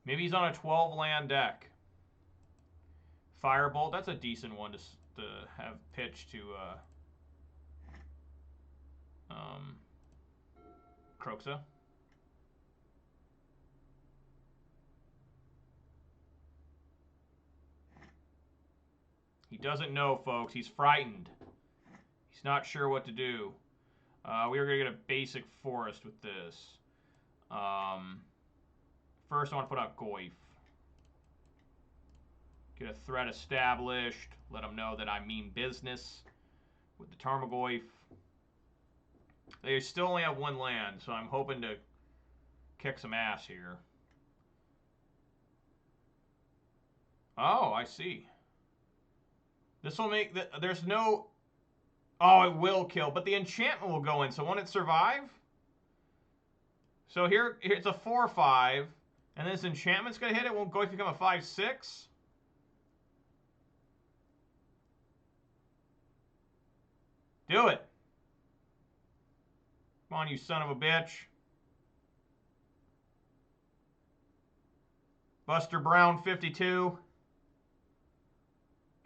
Maybe he's on a 12-land deck. Firebolt, that's a decent one to have pitched to Kroxa. He doesn't know, folks. He's frightened. He's not sure what to do. We are going to get a basic Forest with this. First, I want to put out Goyf. Get a threat established. Let them know that I mean business with the Tarmogoyf. They still only have one land, so I'm hoping to kick some ass here. Oh, I see. This will make... There's no... Oh, it will kill, but the enchantment will go in, so won't it survive? So here it's a 4/5, and this enchantment's going to hit it. Won't Goyf become a 5/6? Do it. Come on, you son of a bitch. Buster Brown 52.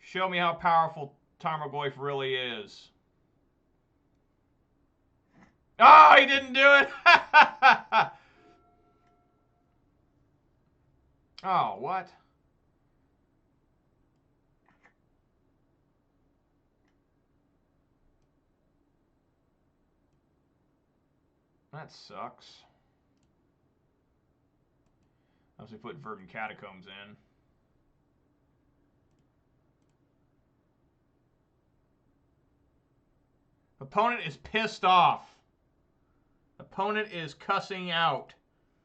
Show me how powerful Tarmogoyf really is. Oh, he didn't do it. Oh, what? That sucks. Unless we put Verdant Catacombs in. Opponent is pissed off. Opponent is cussing out.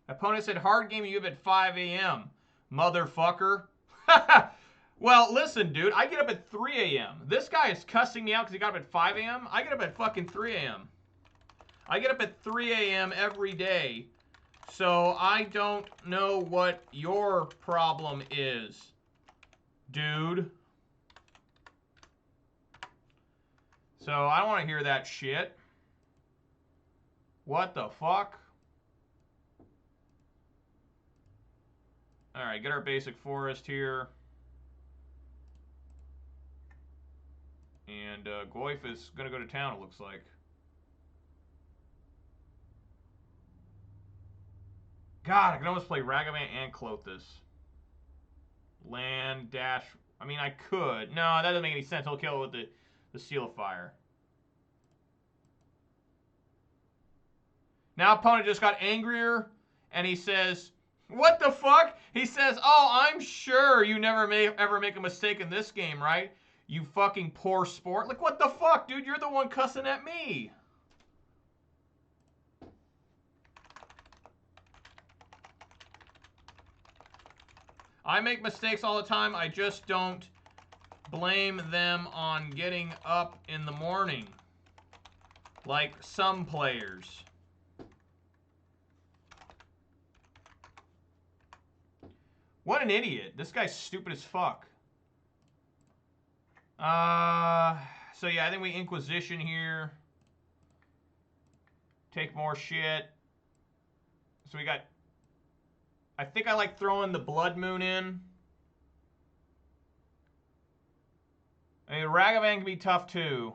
Opponent said, hard game you have at 5 a.m. Motherfucker. Well, listen, dude. I get up at 3 a.m. This guy is cussing me out because he got up at 5 a.m. I get up at fucking 3 a.m. I get up at 3 a.m. every day. So I don't know what your problem is, dude. So I don't want to hear that shit. What the fuck? Alright, get our basic forest here. And Goyf is going to go to town, it looks like. God, I can almost play Ragavan and Klothys. Land, dash. I mean, I could. No, that doesn't make any sense. I'll kill it with the Seal of Fire. Now opponent just got angrier, and he says, what the fuck? He says, oh, I'm sure you never ever make a mistake in this game, right? You fucking poor sport. Like, what the fuck, dude? You're the one cussing at me. I make mistakes all the time. I just don't blame them on getting up in the morning. Like some players. What an idiot. This guy's stupid as fuck. So yeah, I think we Inquisition here. Take more shit. So we got... I think I like throwing the Blood Moon in. I mean, Ragavan can be tough too.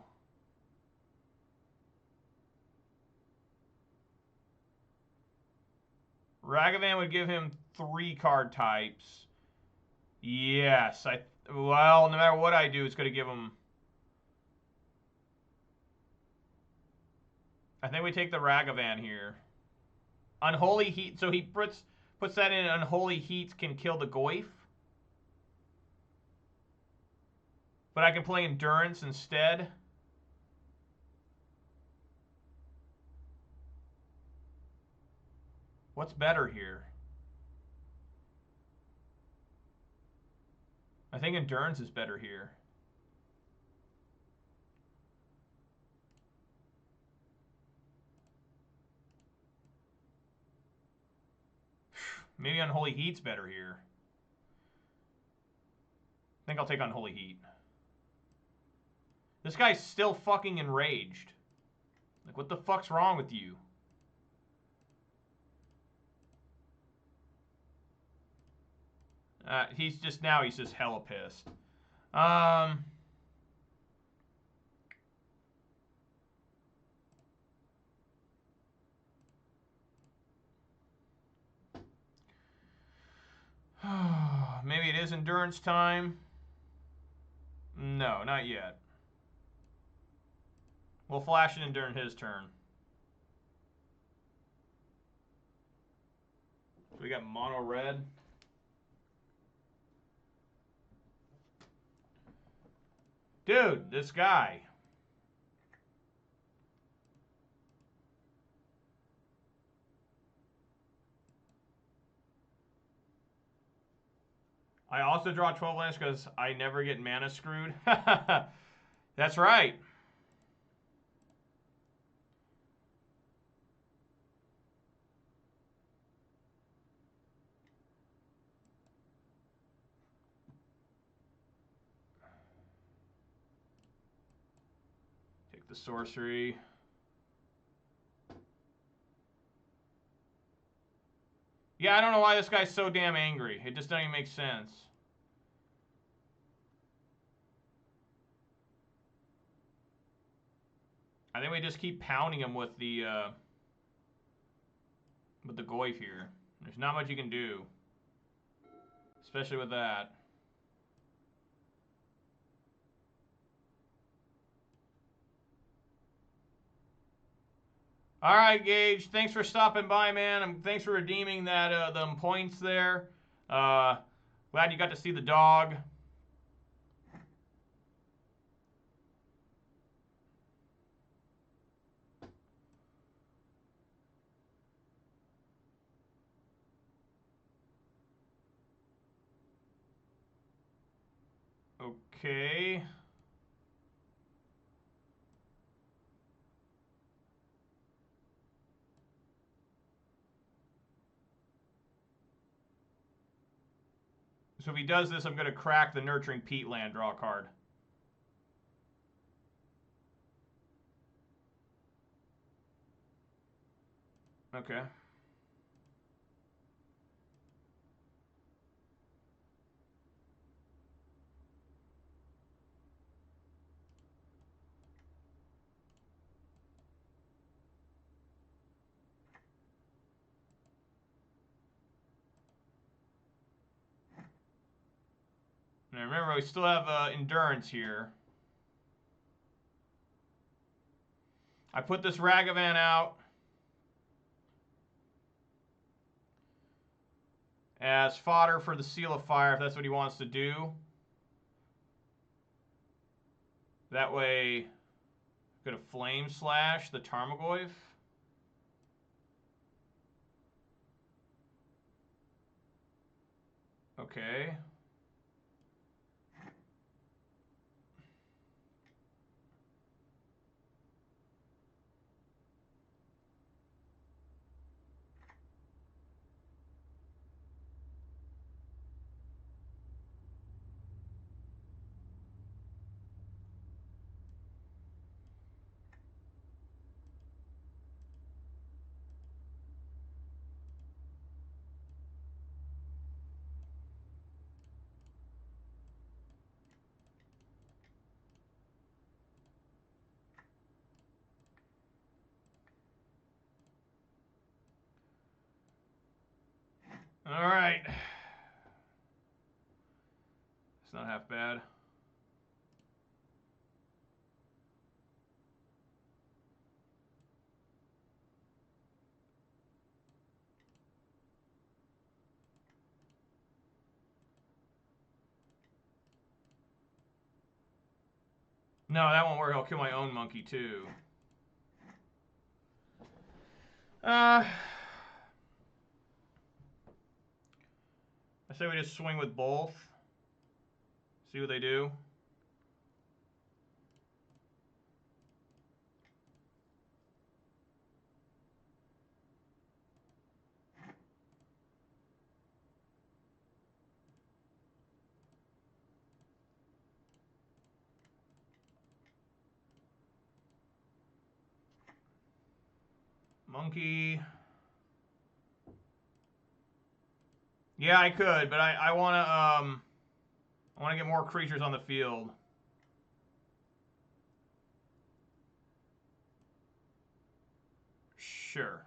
Ragavan would give him 3 card types. Yes. Well, no matter what I do, it's going to give him... I think we take the Ragavan here. Unholy Heat. So he puts that in. Unholy Heat can kill the Goyf. But I can play Endurance instead. What's better here? I think Endurance is better here. Maybe Unholy Heat's better here. I think I'll take Unholy Heat. This guy's still fucking enraged. Like, what the fuck's wrong with you? He's just hella pissed. Maybe it is Endurance time. No, not yet. We'll flash it in during his turn. So we got mono red. Dude, this guy. I also draw 12 lands because I never get mana screwed. That's right. Take the sorcery. Yeah, I don't know why this guy's so damn angry. It just doesn't even make sense. I think we just keep pounding him with the Goyf here. There's not much you can do. Especially with that. All right, Gage. Thanks for stopping by, man. Thanks for redeeming that them points there. Glad you got to see the dog. Okay. So if he does this, I'm going to crack the Nurturing Peatland draw card. Okay. Now remember, we still have endurance here. I put this Ragavan out as fodder for the Seal of Fire, if that's what he wants to do. That way, I'm going to Flame Slash the Tarmogoyf. Okay. All right. It's not half bad. No, that won't work. I'll kill my own monkey, too. I say we just swing with both. See what they do. Monkey. Yeah, I could, but I want to get more creatures on the field. Sure.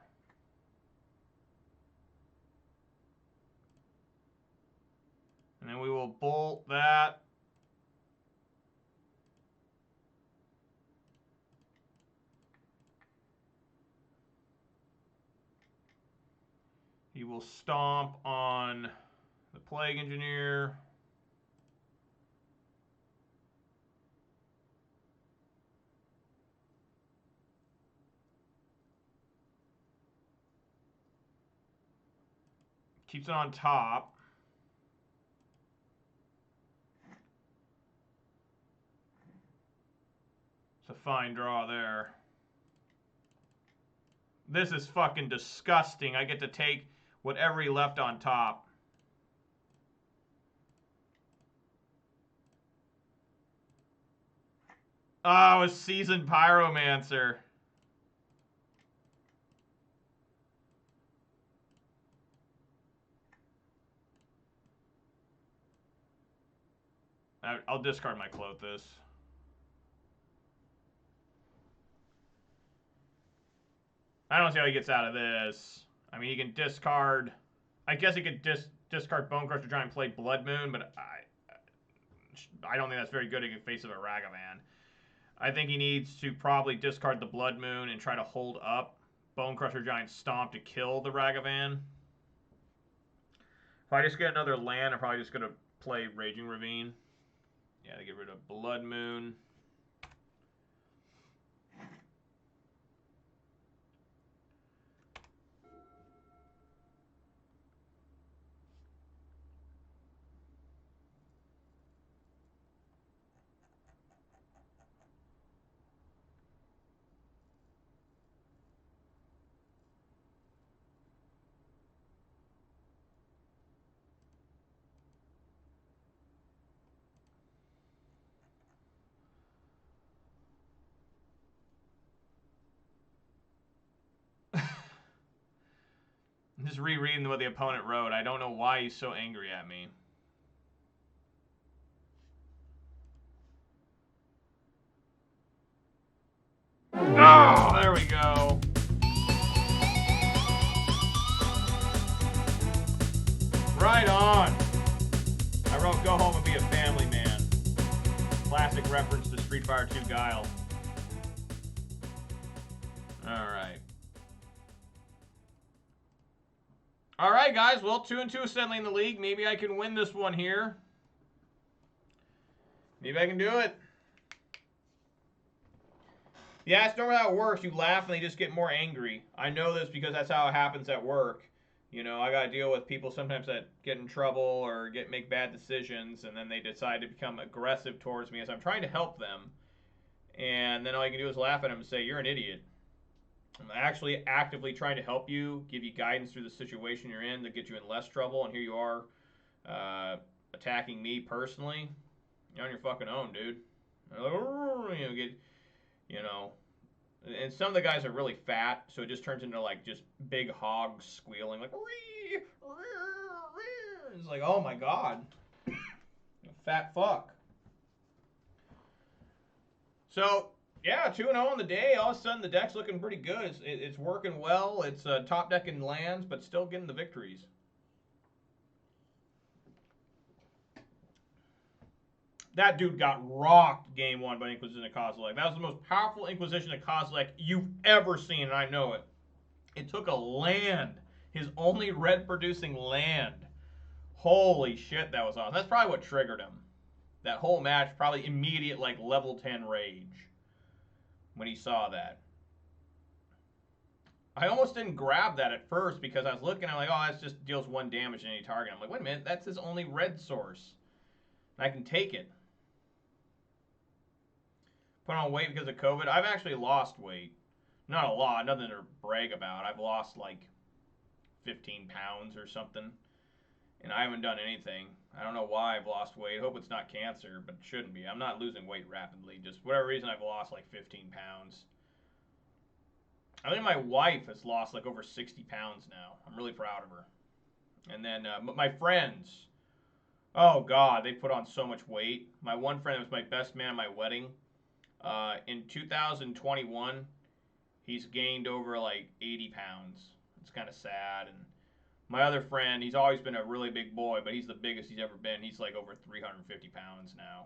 And then we will bolt that. He will stomp on the Plague Engineer. Keeps it on top. It's a fine draw there. This is fucking disgusting. I get to take whatever he left on top. Oh, a Seasoned Pyromancer. I'll discard my Clothis. I don't see how he gets out of this. I mean, he can discard... I guess he could discard Bone Crusher to try and play Blood Moon, but I don't think that's very good in the face of a Ragavan. I think he needs to probably discard the Blood Moon and try to hold up Bone Crusher Giant Stomp to kill the Ragavan. If I just get another land, I'm probably just going to play Raging Ravine. Yeah, to get rid of Blood Moon. I'm just rereading what the opponent wrote. I don't know why he's so angry at me. Oh, there we go. Right on. I wrote go home and be a family man. Classic reference to Street Fighter 2 Guile. Alright. Alright, guys. Well, 2-2 steadily in the league. Maybe I can win this one here. Maybe I can do it. Yeah, it's normally how it works. You laugh and they just get more angry. I know this because that's how it happens at work. You know, I got to deal with people sometimes that get in trouble or make bad decisions, and then they decide to become aggressive towards me as I'm trying to help them. And then all you can do is laugh at them and say, you're an idiot. I'm actually actively trying to help you, give you guidance through the situation you're in to get you in less trouble, and here you are attacking me personally. You're on your fucking own, dude. And some of the guys are really fat, so it just turns into like just big hogs squealing like it's like, oh my god. Fat fuck. So yeah, 2-0 on the day. All of a sudden the deck's looking pretty good. It's working well. It's top decking lands, but still getting the victories. That dude got rocked game 1 by Inquisition of Kozilek. That was the most powerful Inquisition of Kozilek you've ever seen, and I know it. It took a land, his only red-producing land. Holy shit, that was awesome. That's probably what triggered him. That whole match, probably immediate, like, level 10 rage when he saw that. I almost didn't grab that at first because I was looking, I'm like, oh, that just deals 1 damage to any target. I'm like, wait a minute, that's his only red source. I can take it. Put on weight because of COVID. I've actually lost weight. Not a lot, nothing to brag about. I've lost like 15 pounds or something. And I haven't done anything. I don't know why I've lost weight. Hope it's not cancer, but it shouldn't be. I'm not losing weight rapidly. Just whatever reason I've lost like 15 pounds. I think my wife has lost like over 60 pounds now. I'm really proud of her. And then my friends. Oh, God, they put on so much weight. My one friend was my best man at my wedding. In 2021, he's gained over like 80 pounds. It's kind of sad. And my other friend, he's always been a really big boy, but he's the biggest he's ever been. He's like over 350 pounds now.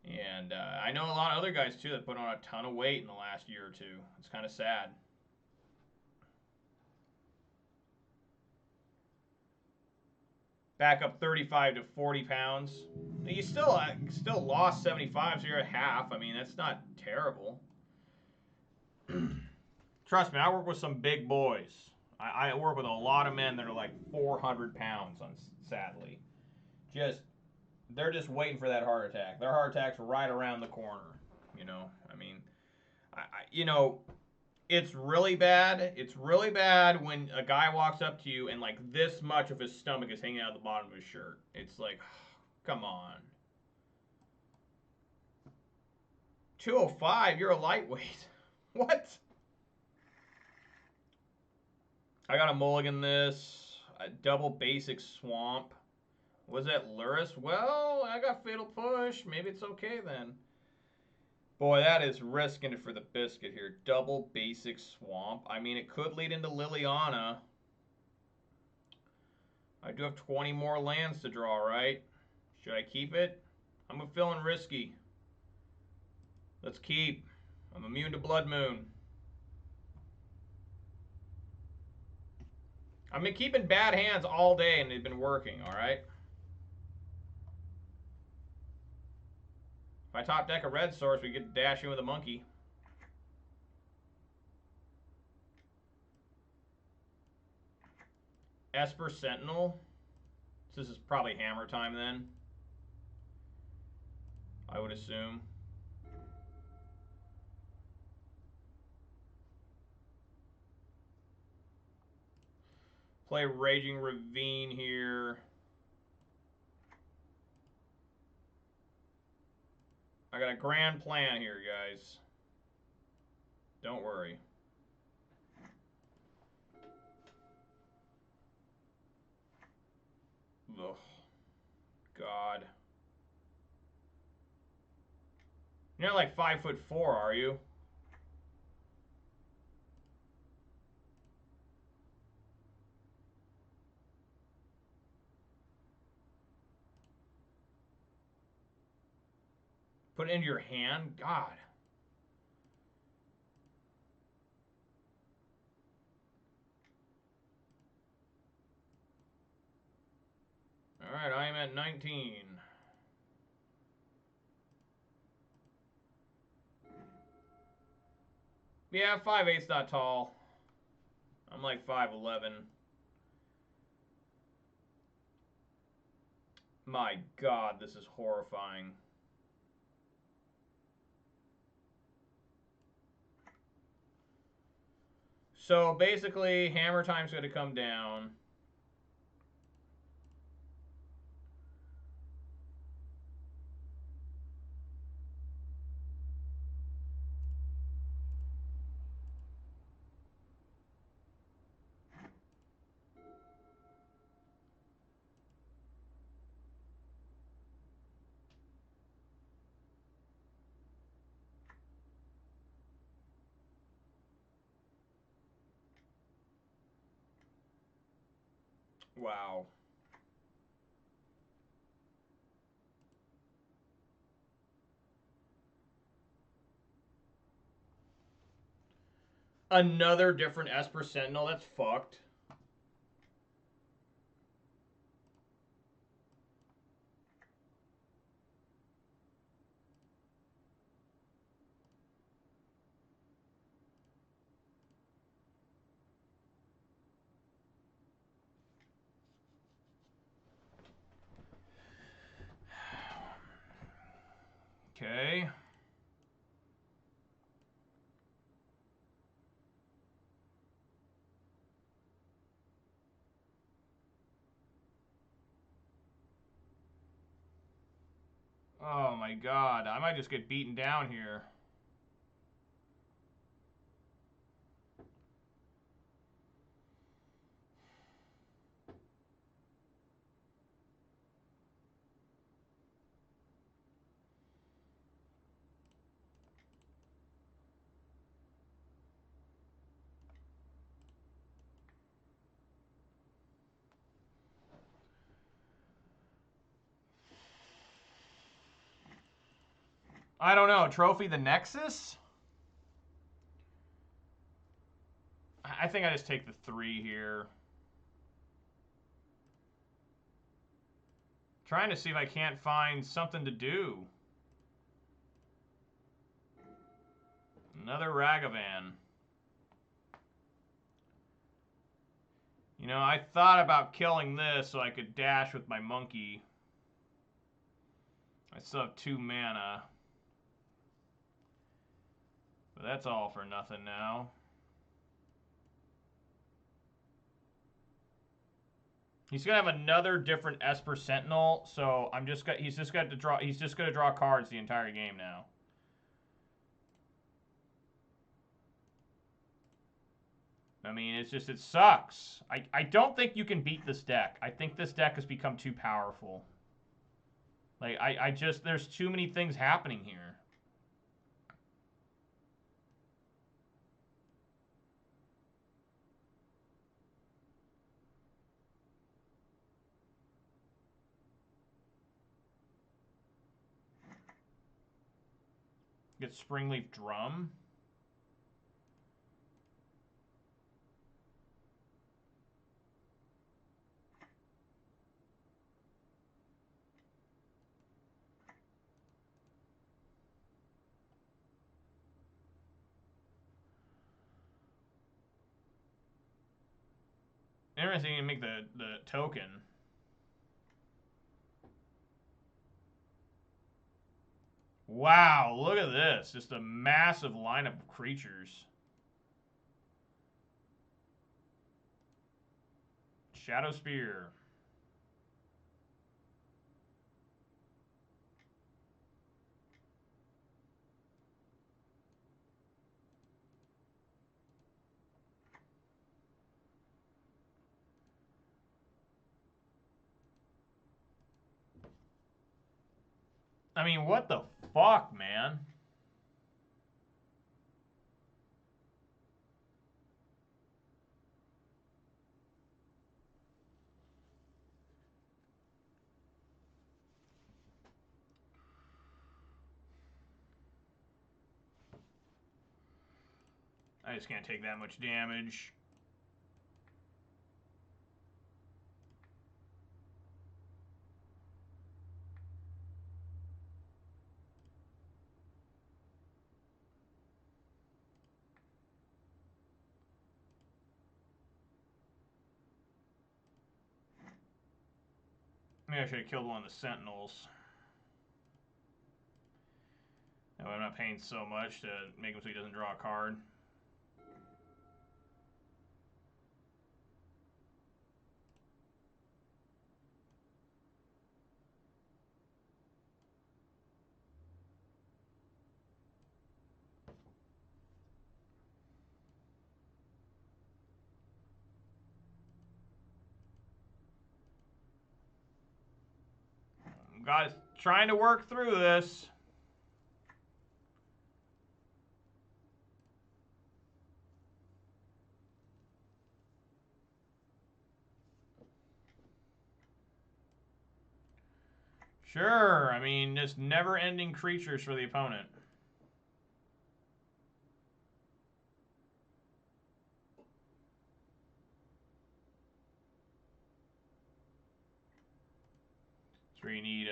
And I know a lot of other guys, too, that put on a ton of weight in the last year or two. It's kind of sad. Back up 35 to 40 pounds. You still lost 75, so you're at half. I mean, that's not terrible. Trust me, I work with some big boys. I work with a lot of men that are like 400 pounds, sadly. They're just waiting for that heart attack. Their heart attack's right around the corner. You know, I mean, it's really bad. It's really bad when a guy walks up to you and like this much of his stomach is hanging out of the bottom of his shirt. It's like, come on. 205, you're a lightweight. What? I got a mulligan this. A double basic swamp. Was that Luris? Well, I got Fatal Push. Maybe it's okay then. Boy, that is risking it for the biscuit here. Double basic swamp. I mean, it could lead into Liliana. I do have 20 more lands to draw, right? Should I keep it? I'm feeling risky. Let's keep. I'm immune to Blood Moon. I've been keeping bad hands all day and they've been working, alright? If I top deck a red source, we get to dash in with a monkey. Esper Sentinel. This is probably hammer time then. I would assume. Play Raging Ravine here. I got a grand plan here, guys. Don't worry. Ugh. God. You're not like 5'4", are you? Put it into your hand? God. Alright, I am at 19. Yeah, 5'8's not tall. I'm like 5'11. My God, this is horrifying. So basically, hammer time's going to come down. Wow. Another different Esper Sentinel? That's fucked. Okay. Oh my God, I might just get beaten down here. I don't know. Trophy the Nexus? I think I just take the 3 here. Trying to see if I can't find something to do. Another Ragavan. You know, I thought about killing this so I could dash with my monkey. I still have 2 mana. But that's all for nothing now. He's gonna have another different Esper Sentinel, so he's just gonna draw cards the entire game now. I mean, it sucks. I don't think you can beat this deck. I think this deck has become too powerful. Like, there's too many things happening here. Get Springleaf Drum. interesting to make the token. Wow, look at this. Just a massive lineup of creatures. Shadow Spear. I mean, what the fuck, man? I just can't take that much damage. Maybe I should have killed one of the Sentinels. No, I'm not paying so much to make him so he doesn't draw a card. Guys, trying to work through this. Sure, I mean, just never-ending creatures for the opponent. That's where you need,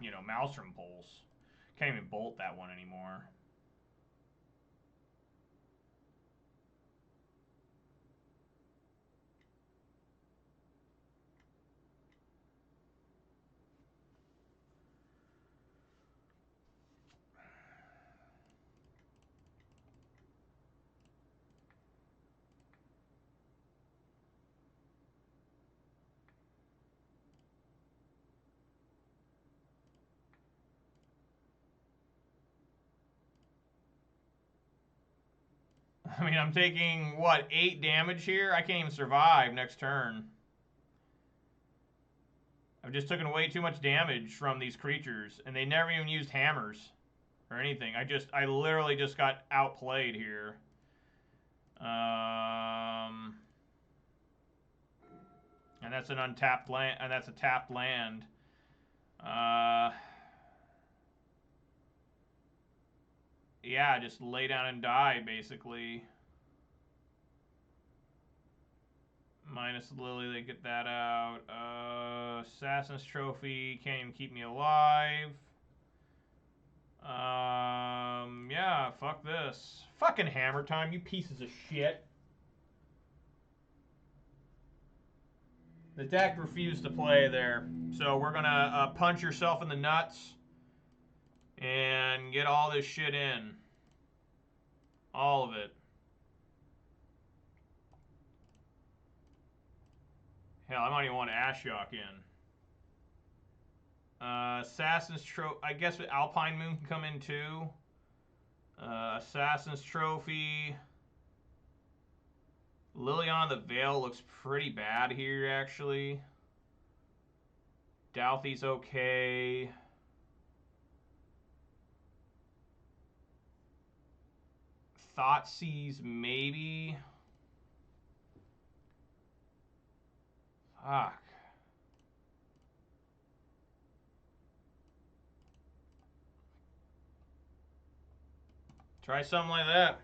you know, Maelstrom Pulse. Can't even bolt that one anymore. I mean, I'm taking, what, 8 damage here? I can't even survive next turn. I've just taken way too much damage from these creatures, and they never even used hammers or anything. I literally just got outplayed here. And that's an untapped land, and that's a tapped land. Yeah, just lay down and die, basically. Minus Lily, they get that out. Assassin's Trophy can't even keep me alive. Yeah, fuck this. Fucking hammer time, you pieces of shit. The deck refused to play there. So we're gonna punch yourself in the nuts and get all this shit in. All of it. Hell, I might even want Ashiok in. Assassin's Trophy. I guess Alpine Moon can come in too. Assassin's Trophy. Liliana the Veil looks pretty bad here, actually. Douthy's okay. Thoughtseize, maybe. Fuck. Try something like that.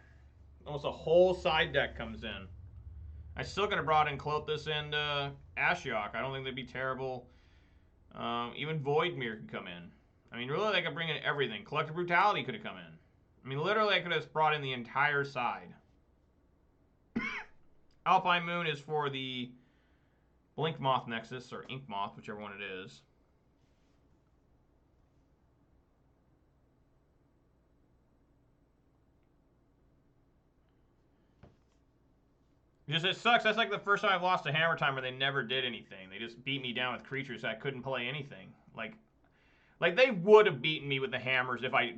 Almost a whole side deck comes in. I still could have brought in Klothys and Ashiok. I don't think they'd be terrible. Even Voidmere could come in. I mean, really, they could bring in everything. Collective Brutality could have come in. I mean, literally, I could have brought in the entire side. Alpine Moon is for the Blink Moth Nexus, or Ink Moth, whichever one it is. Just it sucks. That's like the first time I've lost a Hammer Time where they never did anything. They just beat me down with creatures. I couldn't play anything. Like they would have beaten me with the hammers if I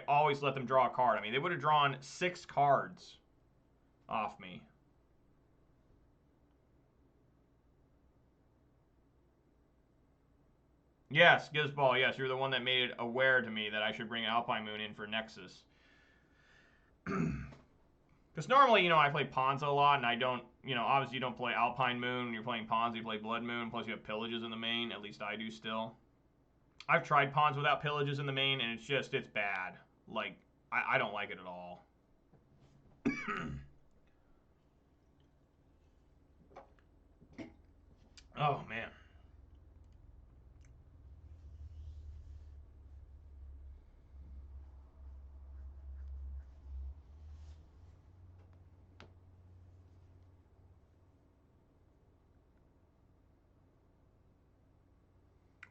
always let them draw a card. I mean, they would have drawn 6 cards off me. Yes, Gizball, yes, you're the one that made it aware to me that I should bring Alpine Moon in for Nexus. Because normally, you know, I play Ponza a lot, and I don't, you know, obviously you don't play Alpine Moon when you're playing Ponza, you play Blood Moon, plus you have Pillages in the main, at least I do still. I've tried Pawns without Pillages in the main, and it's bad. Like, I don't like it at all. Oh, man.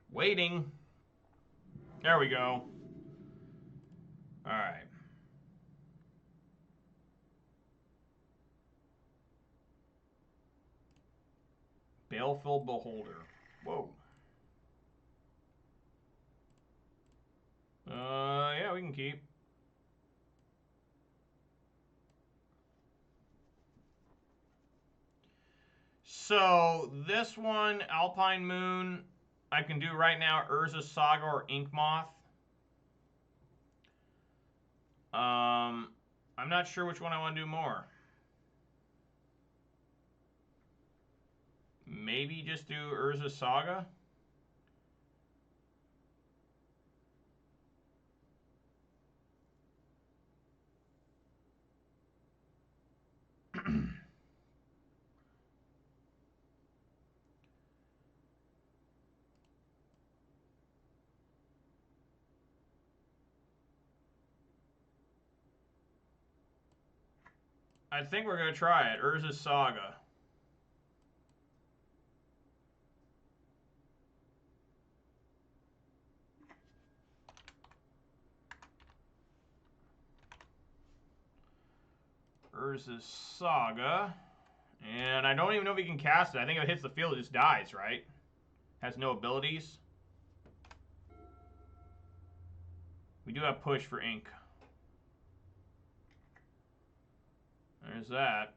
Waiting. There we go. All right. Baleful Beholder. Whoa. Yeah, we can keep. So, this one, Alpine Moon, I can do right now Urza's Saga or Ink Moth. I'm not sure which one I want to do more. Maybe just do Urza's Saga. I think we're going to try it. Urza's Saga. Urza's Saga. And I don't even know if he can cast it. I think if it hits the field, it just dies, right? Has no abilities. We do have push for ink. There's that.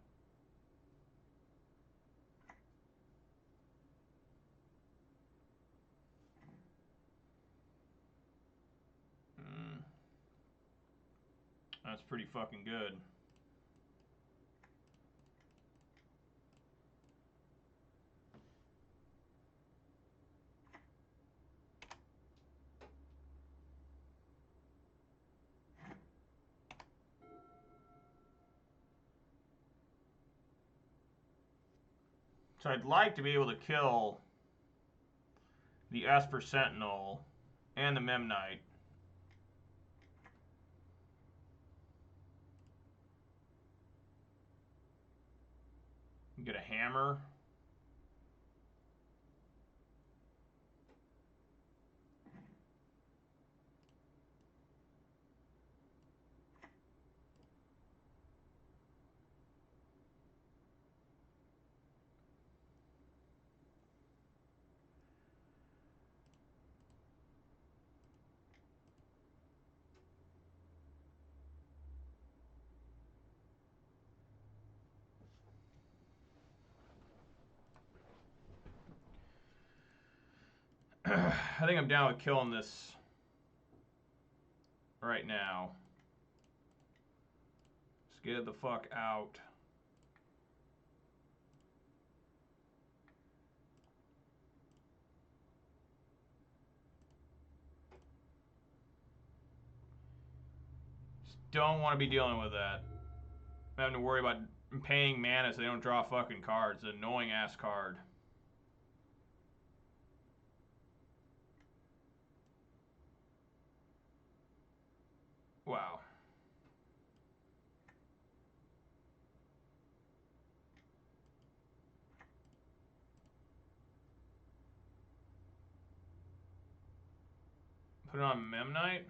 That's pretty fucking good. So I'd like to be able to kill the Esper Sentinel and the Memnite. Get a hammer. I think I'm down with killing this right now. Let's get the fuck out. Just don't want to be dealing with that. I'm having to worry about paying mana so they don't draw fucking cards. An annoying ass card. Wow. Put it on Memnite.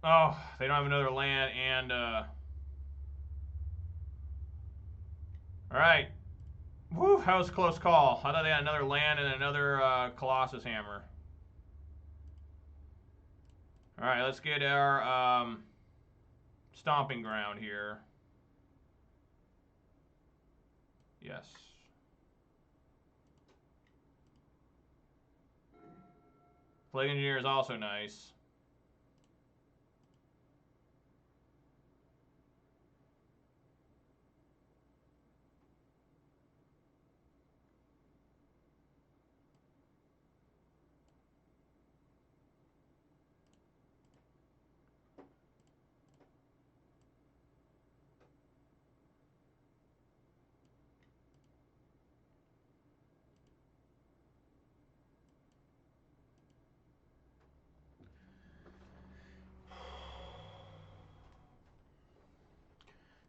Oh, they don't have another land and alright. Whew, that was a close call. I thought they had another land and another Colossus Hammer. Alright, let's get our stomping ground here. Yes. Plague Engineer is also nice.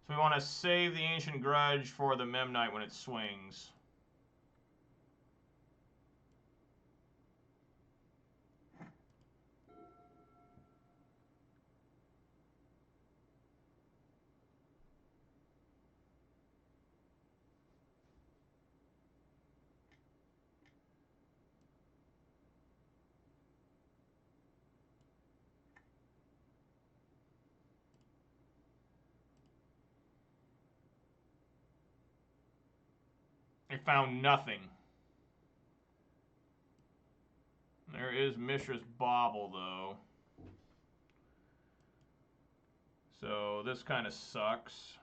So we want to save the Ancient Grudge for the Memnite when it swings. I found nothing. There is Mishra's Bauble, though. So this kind of sucks.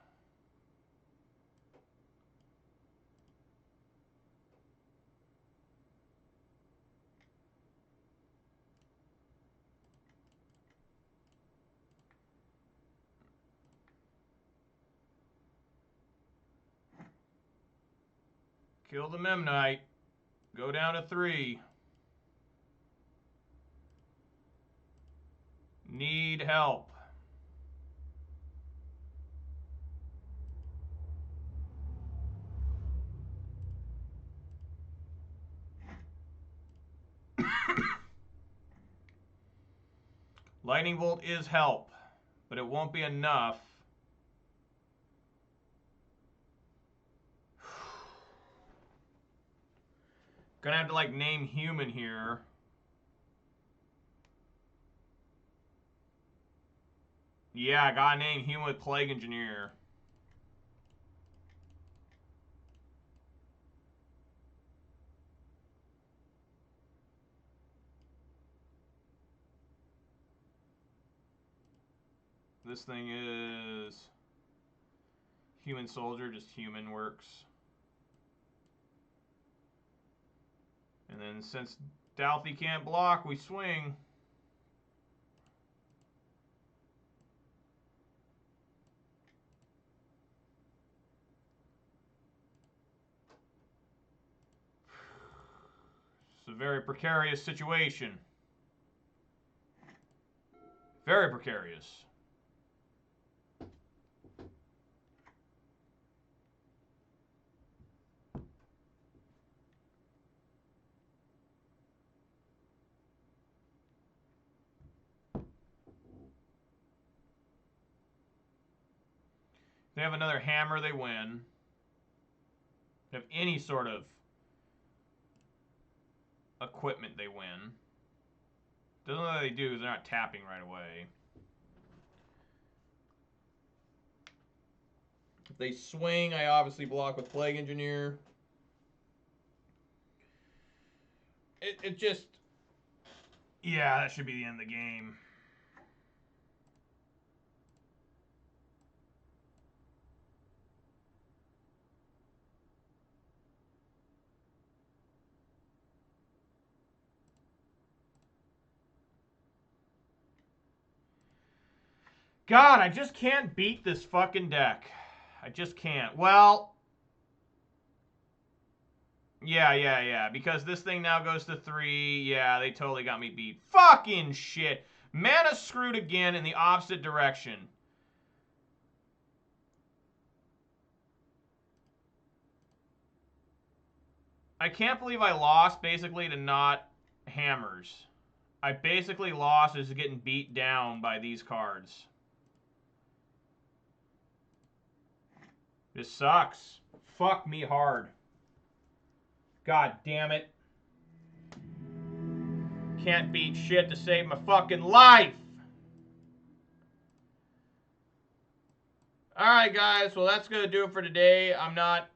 Kill the Memnite. Go down to 3. Need help. Lightning Bolt is help, but it won't be enough. Gonna have to, like, name human here. Yeah, I gotta name human with Plague Engineer. This thing is human soldier, just human works. And then since Douthie can't block, we swing. It's a very precarious situation. Very precarious. If they have another hammer, they win. If they have any sort of equipment, they win. Doesn't know that they do because they're not tapping right away. If they swing, I obviously block with Plague Engineer. It just... Yeah, that should be the end of the game. God, I just can't beat this fucking deck. I just can't. Well, yeah. Because this thing now goes to 3. Yeah, they totally got me beat. Fucking shit. Mana screwed again in the opposite direction. I can't believe I lost basically to not hammers. I basically lost as getting beat down by these cards. This sucks. Fuck me hard. God damn it. Can't beat shit to save my fucking life. Alright guys, well that's going to do it for today. I'm not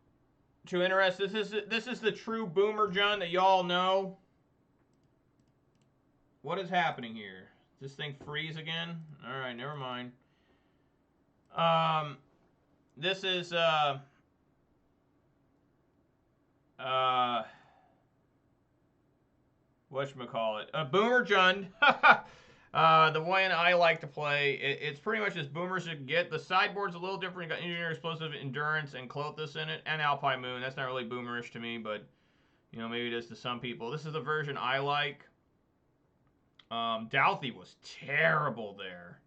too interested. This is the true Boomer Jun that y'all know. What is happening here? Does this thing freeze again? Alright, never mind. This is whatchamacallit? Boomer Jun. The one I like to play. It's pretty much as boomers you can get. The sideboard's a little different. You got Engineer, Explosive, Endurance, and Clothis in it, and Alpine Moon. That's not really boomerish to me, but you know, maybe it is to some people. This is the version I like. Douthie was terrible there.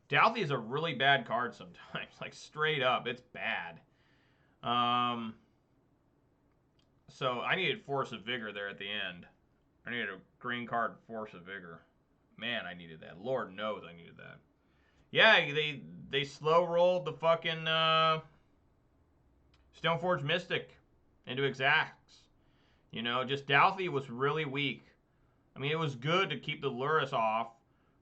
Douthie is a really bad card sometimes. Like, straight up. It's bad. So, I needed Force of Vigor there at the end. I needed a green card, Force of Vigor. Man, I needed that. Lord knows I needed that. Yeah, they slow rolled the fucking Stoneforge Mystic into Exacts. You know, just Douthie was really weak. I mean, it was good to keep the Luris off,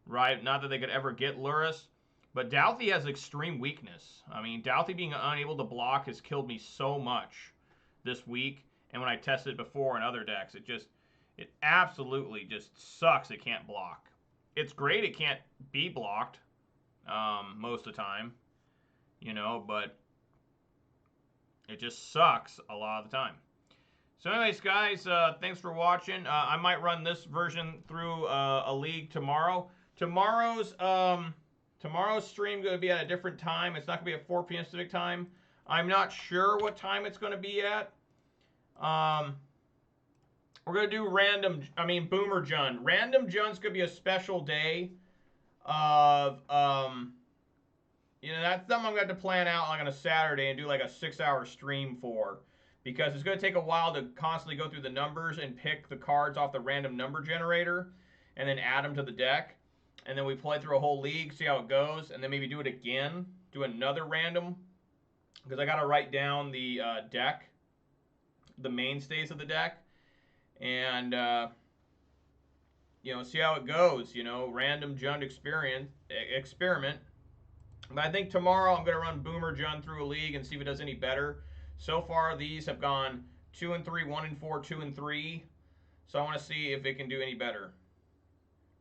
right? Not that they could ever get Luris. But Douthie has extreme weakness. I mean, Douthie being unable to block has killed me so much this week. And when I tested before in other decks, it absolutely just sucks it can't block. It's great it can't be blocked most of the time, you know, but it just sucks a lot of the time. So anyways, guys, thanks for watching. I might run this version through a league tomorrow. Tomorrow's stream going to be at a different time. It's not going to be at 4 p.m. Pacific time. I'm not sure what time it's going to be at. We're going to do Boomer Jun. Random Jun's going to be a special day of, you know, that's something I'm going to have to plan out like on a Saturday and do like a 6-hour stream for. Because it's going to take a while to constantly go through the numbers and pick the cards off the random number generator and then add them to the deck. And then we play through a whole league, see how it goes, and then maybe do it again, do another random. Because I got to write down the deck, the mainstays of the deck, and, you know, see how it goes, you know, random Jun experiment. But I think tomorrow I'm going to run Boomer Jun through a league and see if it does any better. So far, these have gone 2 and 3, 1 and 4, 2 and 3. So I want to see if it can do any better.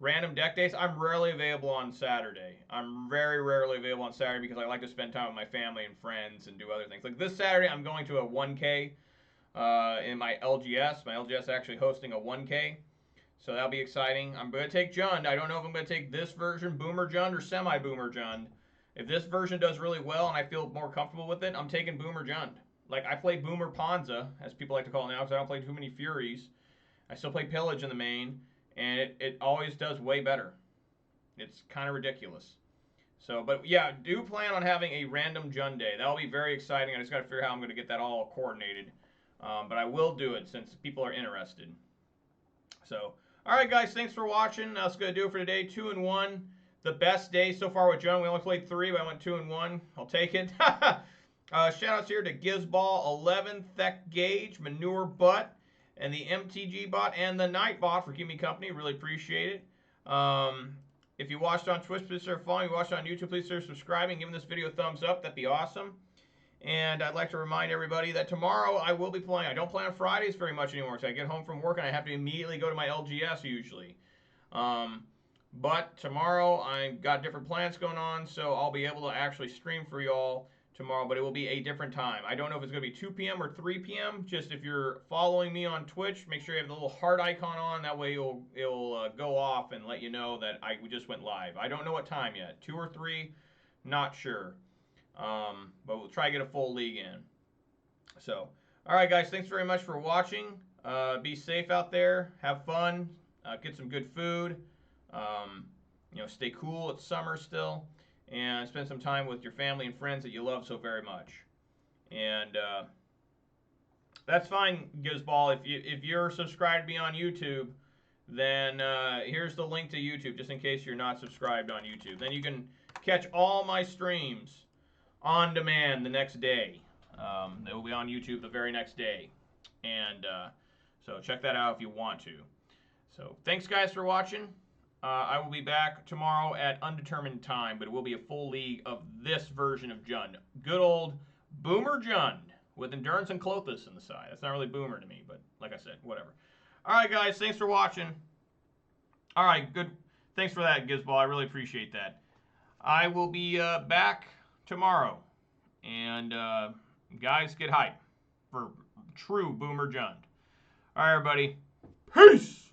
Random deck days, I'm rarely available on Saturday. I'm very rarely available on Saturday because I like to spend time with my family and friends and do other things. Like this Saturday, I'm going to a 1K in my LGS. My LGS is actually hosting a 1K. So that'll be exciting. I'm going to take Jund. I don't know if I'm going to take this version, Boomer Jund, or Semi-Boomer Jund. If this version does really well and I feel more comfortable with it, I'm taking Boomer Jund. Like, I play Boomer Ponza, as people like to call it now, because I don't play too many Furies. I still play Pillage in the main, and it always does way better. It's kind of ridiculous. So, but yeah, do plan on having a random Jund day. That'll be very exciting. I just got to figure out how I'm going to get that all coordinated. But I will do it since people are interested. So, alright guys, thanks for watching. That's going to do it for today. 2 and 1. The best day so far with Jund. We only played 3, but I went 2 and 1. I'll take it. Shoutouts here to Gizball 11, Thek Gauge, Manure Butt, and the MTG bot and the Night bot for keeping me company. Really appreciate it. If you watched on Twitch, please consider following. If you watched on YouTube, please consider subscribing. Giving this video a thumbs up. That'd be awesome. And I'd like to remind everybody that tomorrow I will be playing. I don't play on Fridays very much anymore because I get home from work and I have to immediately go to my LGS usually. But tomorrow I've got different plans going on, so I'll be able to actually stream for y'all tomorrow, but it will be a different time. I don't know if it's going to be 2 p.m. or 3 p.m. Just if you're following me on Twitch, make sure you have the little heart icon on. That way it'll go off and let you know that we just went live. I don't know what time yet. 2 or 3, not sure. But we'll try to get a full league in. So, all right, guys, thanks very much for watching. Be safe out there. Have fun. Get some good food. You know, stay cool. It's summer still. And spend some time with your family and friends that you love so very much. And That's fine, Gizball. If you're subscribed to me on YouTube, then here's the link to YouTube, just in case you're not subscribed on YouTube. Then you can catch all my streams on demand the next day. They will be on YouTube the very next day. And so check that out if you want to. So thanks, guys, for watching. I will be back tomorrow at undetermined time, but it will be a full league of this version of Jund. Good old Boomer Jund with Endurance and Clothis in the side. That's not really Boomer to me, but like I said, whatever. All right, guys, thanks for watching. All right, good. Thanks for that, Gizball. I really appreciate that. I will be back tomorrow. And guys, get hype for true Boomer Jund. All right, everybody. Peace!